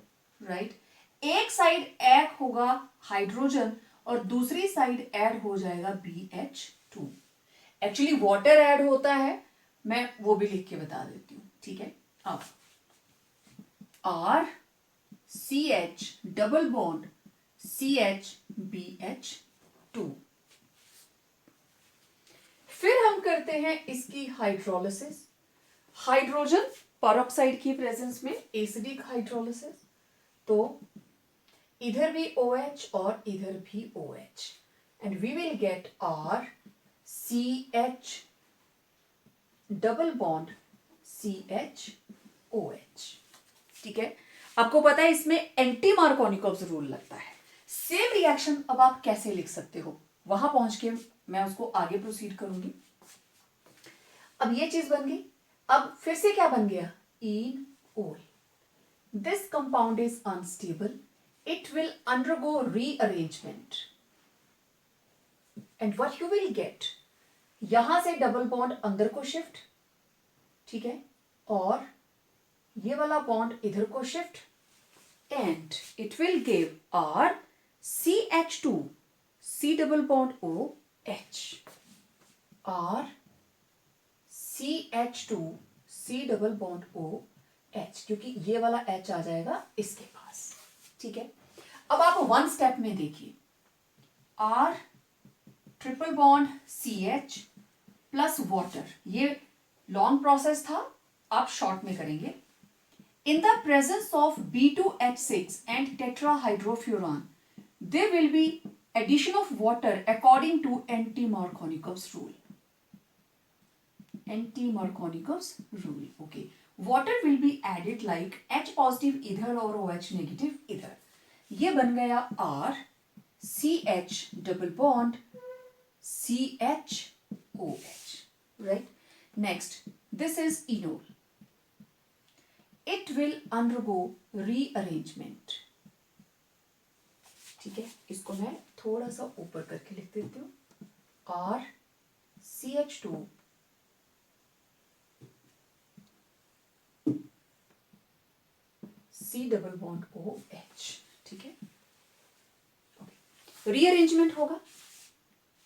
राइट, एक साइड ऐड होगा हाइड्रोजन और दूसरी साइड ऐड हो जाएगा BH2. एक्चुअली वाटर ऐड होता है, मैं वो भी लिख के बता देती हूं. ठीक है, अब R, CH double bond CH, BH2. फिर हम करते हैं इसकी हाइड्रोलिसिस. हाइड्रोजन परऑक्साइड की प्रेजेंस में एसिडिक हाइड्रोलिसिस. तो इधर भी OH और इधर भी OH, and we will get R, CH double bond CH, OH. ठीक है, आपको पता है इसमें एंटी मार्कोनिकॉव्स रूल लगता है. सेम रिएक्शन अब आप कैसे लिख सकते हो, वहां पहुंच के मैं उसको आगे प्रोसीड करूंगी. अब ये चीज बन गई. अब फिर से क्या बन गया? Enol. This compound is unstable. It will undergo rearrangement, and what you will gate, यहां से डबल बॉन्ड अंदर को शिफ्ट. ठीक है, और ये वाला बॉन्ड इधर को shift, and it will give R, CH2, C double bond OH. R, CH2, C double bond OH, क्योंकि ये वाला H आ जाएगा इसके पास. ठीक है, अब आप वन स्टेप में देखिए. R triple bond CH plus water. ये लॉन्ग प्रोसेस था, आप शॉर्ट में करेंगे. In the presence of B2H6 and tetrahydrofuran, there will be addition of water according to anti-Markovnikov's rule. Anti-Markovnikov's rule. Okay. Water will be added like H positive इधर और OH negative इधर. ये बन गया R, CH double bond CH, OH. Right? Next, this is enol. It will undergo rearrangement. ठीक है, इसको मैं थोड़ा सा ऊपर करके लिख देती हूँ, R CH2 C double bond OH, ठीक है। रीअरेंजमेंट होगा,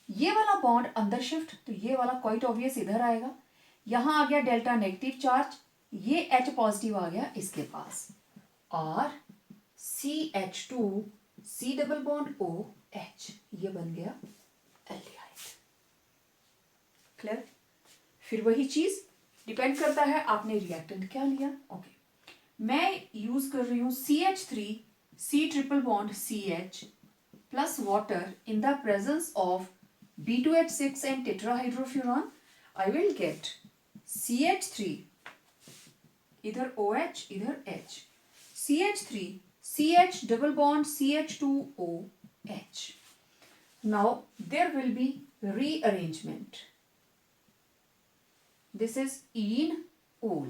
ये वाला बॉन्ड अंदर शिफ्ट, तो ये वाला क्वाइट ऑब्वियस इधर आएगा, यहां आ गया डेल्टा नेगेटिव चार्ज, ये H पॉजिटिव आ गया इसके पास, R CH2 C double bond OH, ये बन गया एल्डिहाइड। क्लियर? फिर वही चीज डिपेंड करता है आपने रिएक्टेंट क्या लिया। ओके, मैं यूज कर रही हूं CH3 C triple bond CH plus water in the presence of B2H6 and tetrahydrofuran, I will get CH3, इधर OH इधर H, CH3 CH double bond CH2OH. Now there will be rearrangement. This is ene ol,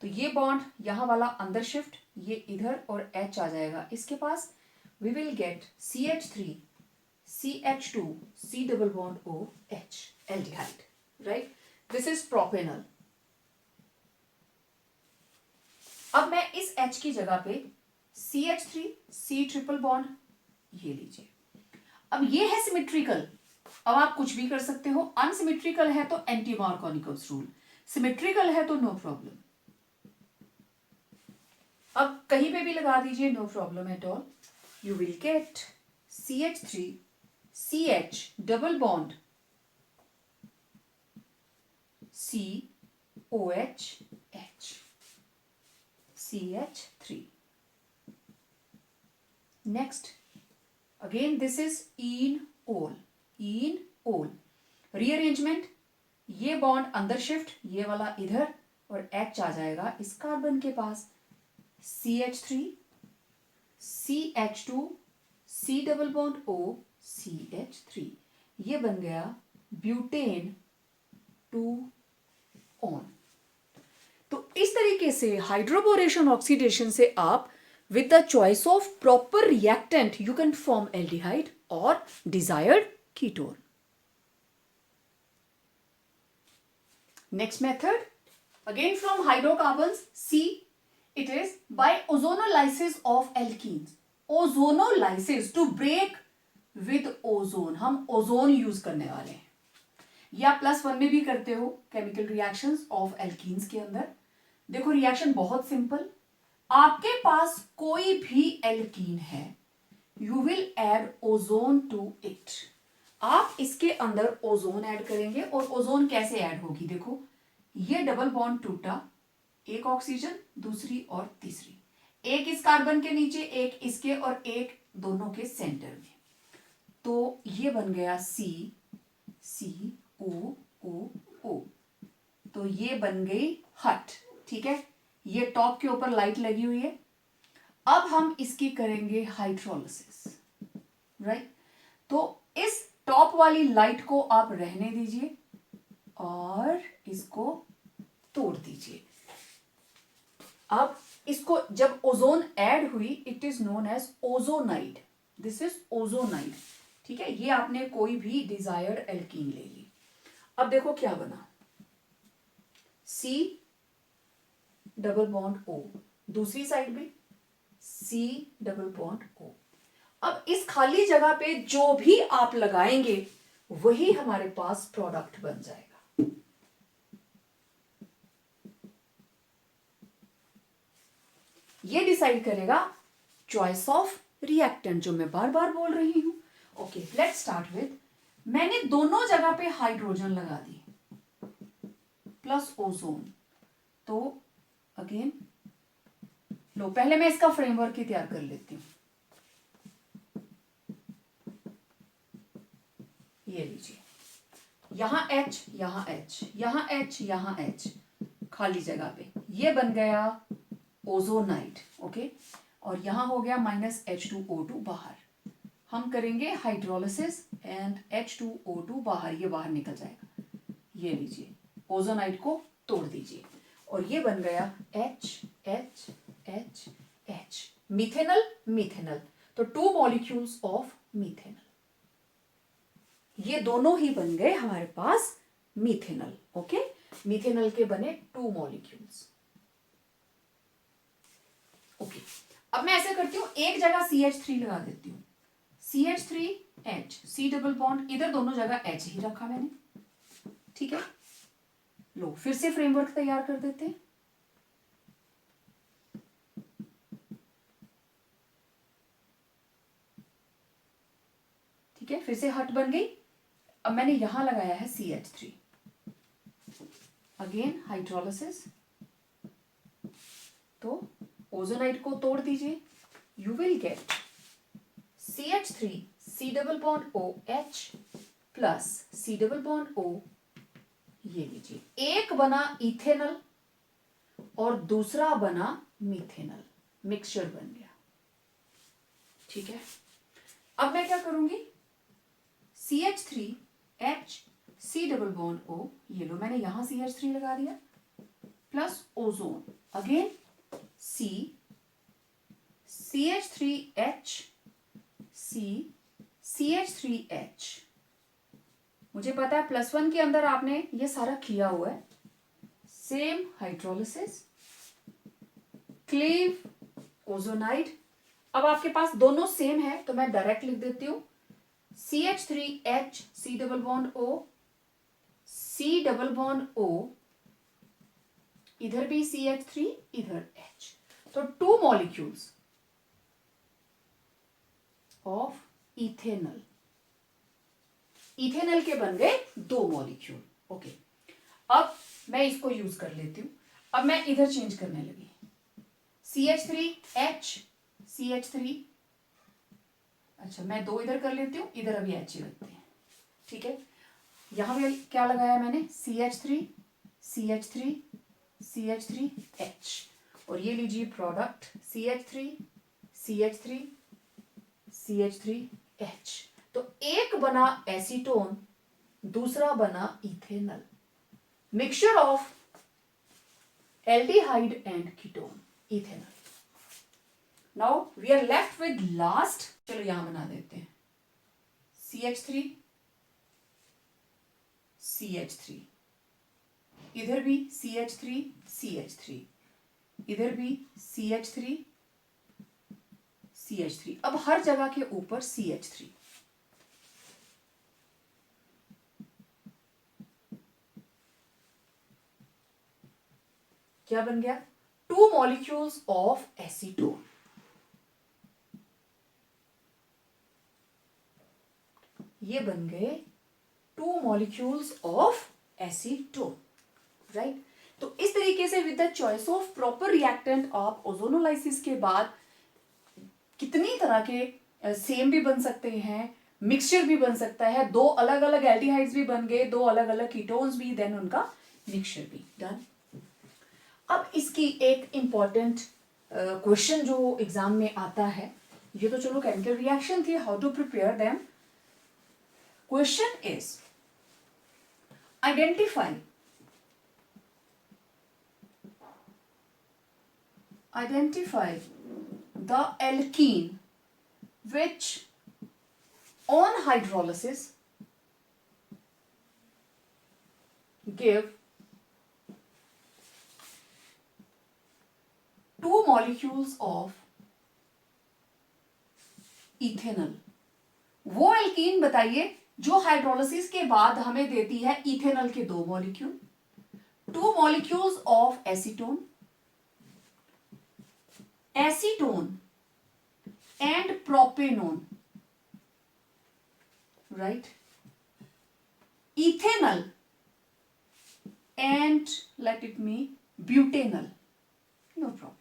तो ये बॉन्ड यहां वाला अंदर शिफ्ट, ये इधर और H आ जाएगा इसके पास, we will get CH3 CH2 C double bond OH, aldehyde, right? This is propanol. अब मैं इस H की जगह पे CH3 C ट्रिपल बॉन्ड ये लीजिए। अब ये है सिमेट्रिकल, अब आप कुछ भी कर सकते हो, अनसिमेट्रिकल है तो एंटी मार्कोनिकस रूल, सिमेट्रिकल है तो नो प्रॉब्लम। अब कहीं पे भी लगा दीजिए, no problem at all. You will get CH3 CH double bond COH H, CH3. Next, again this is ene ol, ene ol. Rearrangement, ये बॉन्ड अंदर शिफ्ट, ये वाला इधर और H आ जाएगा इस कार्बन के पास, CH3 CH2 C double bond O CH3, ये बन गया ब्यूटेन 2 ऑन। तो इस तरीके से हाइड्रोबोरेशन ऑक्सीडेशन से आप with the choice of proper reactant you can form aldehyde और desired ketone. Next method, again from hydrocarbons C, it is by ozonolysis of alkenes. Ozonolysis, to break with ozone, हम ओजोन यूज करने वाले हैं, या +1 में भी करते हो केमिकल रिएक्शंस ऑफ एल्कीन्स के अंदर। देखो रिएक्शन बहुत सिंपल, आपके पास कोई भी एल्कीन है, you will add ozone to it. आप इसके अंदर ओजोन ऐड करेंगे, और ओजोन कैसे ऐड होगी, देखो ये डबल बॉन्ड टूटा, एक ऑक्सीजन दूसरी और तीसरी, एक इस कार्बन के नीचे एक इसके और एक दोनों के सेंटर में, तो ये बन गया CCOOO, तो ये बन गई हट, ठीक है। ये टॉप के ऊपर लाइट लगी हुई है, अब हम इसकी करेंगे हाइड्रोलिसिस, राइट। तो इस टॉप वाली लाइट को आप रहने दीजिए और इसको तोड़ दीजिए। अब इसको जब ओजोन ऐड हुई, it is known as ozonide, this is ozonide, ठीक है। ये आपने कोई भी डिजायर्ड एल्कीन ले ली। अब देखो क्या बना, C डबल बॉन्ड O, दूसरी साइड भी C डबल बॉन्ड O। अब इस खाली जगह पे जो भी आप लगाएंगे वही हमारे पास प्रोडक्ट बन जाएगा। ये डिसाइड करेगा चॉइस ऑफ रिएक्टेंट, जो मैं बार बार बोल रही हूं। ओके, लेट्स स्टार्ट विद, मैंने दोनों जगह पे हाइड्रोजन लगा दी प्लस ओजोन, तो अगेन लो, पहले मैं इसका फ्रेमवर्क ही तैयार कर लेती हूं। ये लीजिए, यहां H यहां H यहां H यहां H, खाली जगह पे ये बन गया ओजोनाइड, ओके। और यहां हो गया -H2O2 बाहर, हम करेंगे हाइड्रोलिसिस एंड H2O2 बाहर, ये बाहर निकल जाएगा। ये लीजिए, ओजोनाइड को तोड़ दीजिए और ये बन गया H H H H, methanal methanal, तो 2 मॉलिक्यूल्स ऑफ मिथेनल। ये दोनों ही बन गए हमारे पास मीथेनल। ओके, मीथेनल के बने 2 मॉलिक्यूल्स। ओके, अब मैं ऐसे करती हूं, एक जगह CH3 लगा देती हूं, CH3H, C डबल बॉन्ड, इधर दोनों जगह H ही रखा मैंने। ठीक है, लो फिर से फ्रेमवर्क तैयार कर देते हैं। ठीक है, फिर से हट बन गई। अब मैंने यहां लगाया है CH3, अगेन हाइड्रोलिसिस। तो ओजोनाइड को तोड़ दीजिए, you will gate CH3, C double bond OH plus C double bond O। ये लीजिए, एक बना इथेनल और दूसरा बना मीथेनल, मिक्सचर बन गया। ठीक है, अब मैं क्या करूंगी, CH3H, C double bond O, ये लो मैंने यहां CH3 लगा दिया, plus ozone, again C, CH3H, C, CH3H। मुझे पता है +1 के अंदर आपने ये सारा किया हुआ है। Same hydrolysis, cleave ozonide. अब आपके पास दोनों सेम है तो मैं डायरेक्ट लिख देती हूं, CH3H, C double bond O, C double bond O, इधर भी CH3, इधर H। तो 2 मॉलिक्यूल्स ऑफ इथेनल, इथेनल के बन गए 2 मॉलिक्यूल। ओके, अब मैं इसको यूज कर लेती हूं। अब मैं इधर चेंज करने लगी, CH3H, CH3, अच्छा मैं 2 इधर कर लेती हूं, इधर अभी H ही रखते हैं। ठीक है, यहां पे क्या लगाया मैंने, CH3, CH3, CH3H, और ये लीजिए प्रोडक्ट CH3, CH3, CH3H। तो एक बना एसीटोन, दूसरा बना ethanal, mixture of aldehyde and ketone, ethanal. Now we are left with last, चलो यहां बना देते हैं, CH3, CH3, इधर भी CH3, CH3, इधर भी CH3, CH3। अब हर जगह के ऊपर CH3। क्या बन गया, 2 मॉलिक्यूल्स ऑफ एसीटोन। ये बन गए 2 मॉलिक्यूल्स ऑफ एसीटोन, राइट। तो इस तरीके से with the choice of proper reactant आप ओजोनोलाइसिस के बाद कितनी तरह के सेम भी बन सकते हैं, मिक्सचर भी बन सकता है, 2 अलग अलग एल्डिहाइड्स भी बन गए, 2 अलग अलग कीटोन्स भी, देन उनका मिक्सचर भी डन। अब इसकी एक इंपॉर्टेंट क्वेश्चन जो एग्जाम में आता है, ये तो चलो केमिकल रिएक्शन थी, how to prepare them. Question is identify the alkene which on hydrolysis give 2 molecules of ethanol। वो एल्कीन बताइए जो हाइड्रोलिसिस के बाद हमें देती है इथेनॉल के 2 molecule, 2 molecules of acetone, acetone and propanone, right, ethanol and let it me butanol, no problem.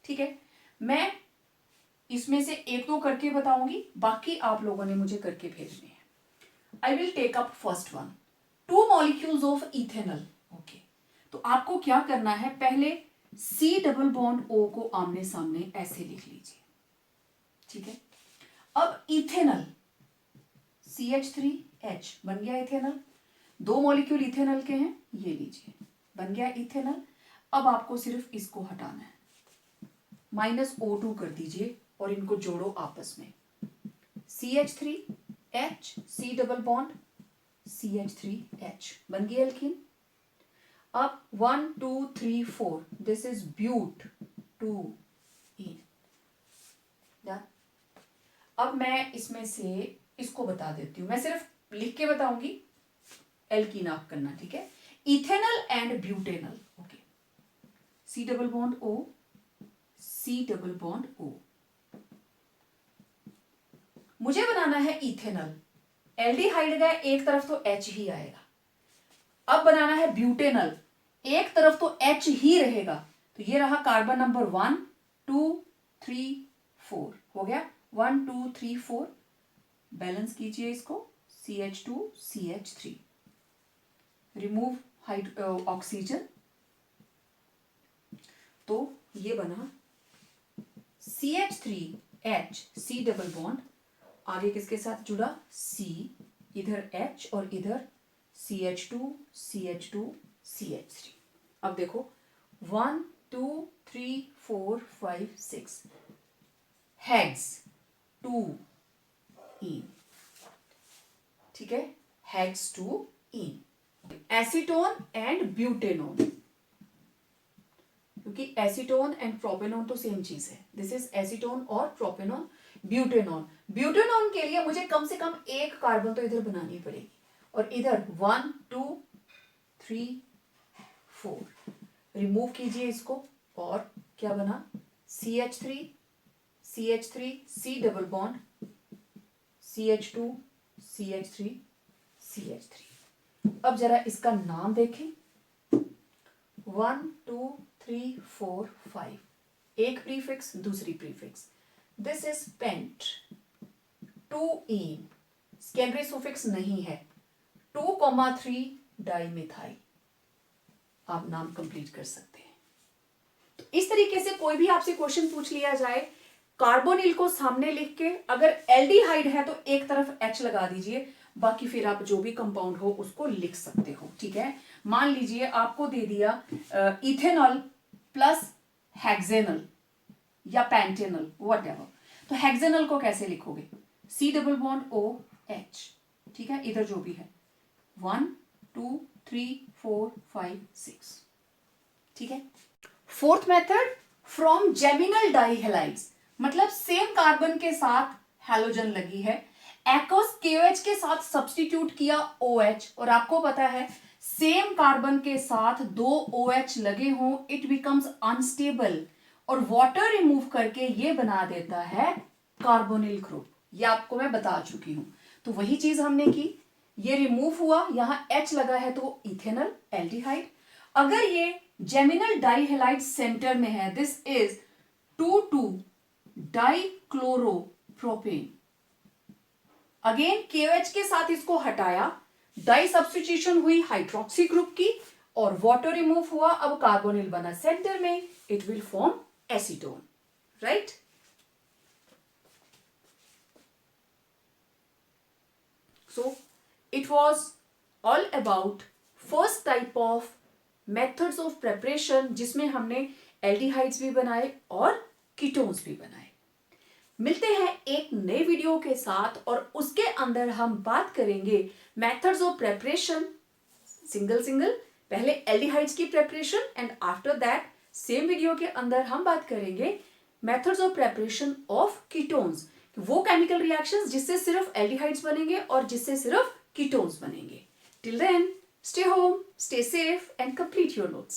ठीक है, मैं इसमें से एक दो करके बताऊंगी, बाकी आप लोगों ने मुझे करके भेजने हैं। I will take up first one, 2 molecules of ethanol. Okay, तो आपको क्या करना है, पहले C डबल बॉन्ड O को आमने सामने ऐसे लिख लीजिए। ठीक है, अब इथेनॉल CH3H बन गया इथेनॉल, 2 मॉलिक्यूल इथेनॉल के हैं, ये लीजिए बन गया इथेनॉल। अब आपको सिर्फ इसको हटाना है, -O2 कर दीजिए और इनको जोड़ो आपस में, CH3 H, C double bond CH3H बन गई एल्कीन। अब 1 2 3 4 दिस इज ब्यूट 2 इन। अब मैं इसमें से इसको बता देती हूं, मैं सिर्फ लिख के बताऊंगी, एल्कीन आप करना, ठीक है। Ethanal and butanal, okay, C double bond O, C double bond O। मुझे बनाना है इथेनल, एल्डिहाइड का एक तरफ तो H ही आएगा। अब बनाना है ब्यूटेनल, एक तरफ तो H ही रहेगा, तो ये रहा कार्बन नंबर 1 2 3 4 हो गया, 1 2 3 4, बैलेंस कीजिए इसको, CH2 CH3, रिमूव ऑक्सीजन, तो ये बना CH3H, C डबल बॉन्ड, आगे किसके साथ जुड़ा C, इधर H और इधर CH2 CH2 CH3। अब देखो 1 2 3 4 5 6 हेक्स 2 इन, ठीक है, hex 2 in. Acetone and butanone, क्योंकि एसीटोन एंड प्रोपेनोन तो सेम चीज है, दिस इज एसीटोन और प्रोपेनोन। ब्यूटेनोन, ब्यूटेनोन के लिए मुझे कम से कम एक कार्बन तो इधर बनानी पड़ेगी, और इधर 1 2 3 4, रिमूव कीजिए इसको, और क्या बना CH3 CH3 C double bond CH2 CH3 CH3। अब जरा इसका नाम देखें, 1 2 3 4 5, एक प्रीफिक्स दूसरी prefix, this is pent 2 ene, secondary suffix नहीं है, 2,3 डाइमिथाइल, आप नाम कंप्लीट कर सकते हैं। तो इस तरीके से कोई भी आपसे क्वेश्चन पूछ लिया जाए, कार्बोनिल को सामने लिख के, अगर एल्डिहाइड है तो एक तरफ H लगा दीजिए, बाकी फिर आप जो भी कंपाउंड हो उसको लिख सकते हो, ठीक है। मान लीजिए आपको दे दिया इथेनॉल प्लस हेक्सेनल या पेंटेनल व्हाटएवर, तो हेक्सेनल को कैसे लिखोगे, C double bond O H, ठीक है, इधर जो भी है 1 2 3 4 5 6, ठीक है। Fourth method, from geminal dihalides, मतलब सेम कार्बन के साथ हैलोजन लगी है, एक्वस KOH के साथ सब्स्टिट्यूट किया OH, और आपको पता है सेम कार्बन के साथ 2 OH लगे हों इट बिकम्स अनस्टेबल, और वाटर रिमूव करके ये बना देता है कार्बोनिल ग्रुप, ये आपको मैं बता चुकी हूं। तो वही चीज हमने की, ये रिमूव हुआ, यहां H लगा है तो इथेनल एल्डिहाइड। अगर ये जेमिनल डाइहेलाइड सेंटर में है, दिस इज 2,2 डाइक्लोरोप्रोपेन, अगेन KOH के साथ इसको हटाया, डाई सब्स्टिट्यूशन हुई हाइड्रोक्सी ग्रुप की, और वाटर रिमूव हुआ, अब कार्बोनिल बना सेंटर में, it will form acetone, right. So it was all about first type of methods of preparation, जिसमें हमने एल्डिहाइड्स भी बनाए और कीटोन्स भी बनाए। मिलते हैं एक नए वीडियो के साथ, और उसके अंदर हम बात करेंगे methods of preparation single single, पहले एल्डिहाइड्स की preparation, and after that same video के अंदर हम बात करेंगे methods of preparation of ketones, वो केमिकल रिएक्शंस जिससे सिर्फ एल्डिहाइड्स बनेंगे और जिससे सिर्फ ketones बनेंगे। Till then, stay home, stay safe and complete your notes.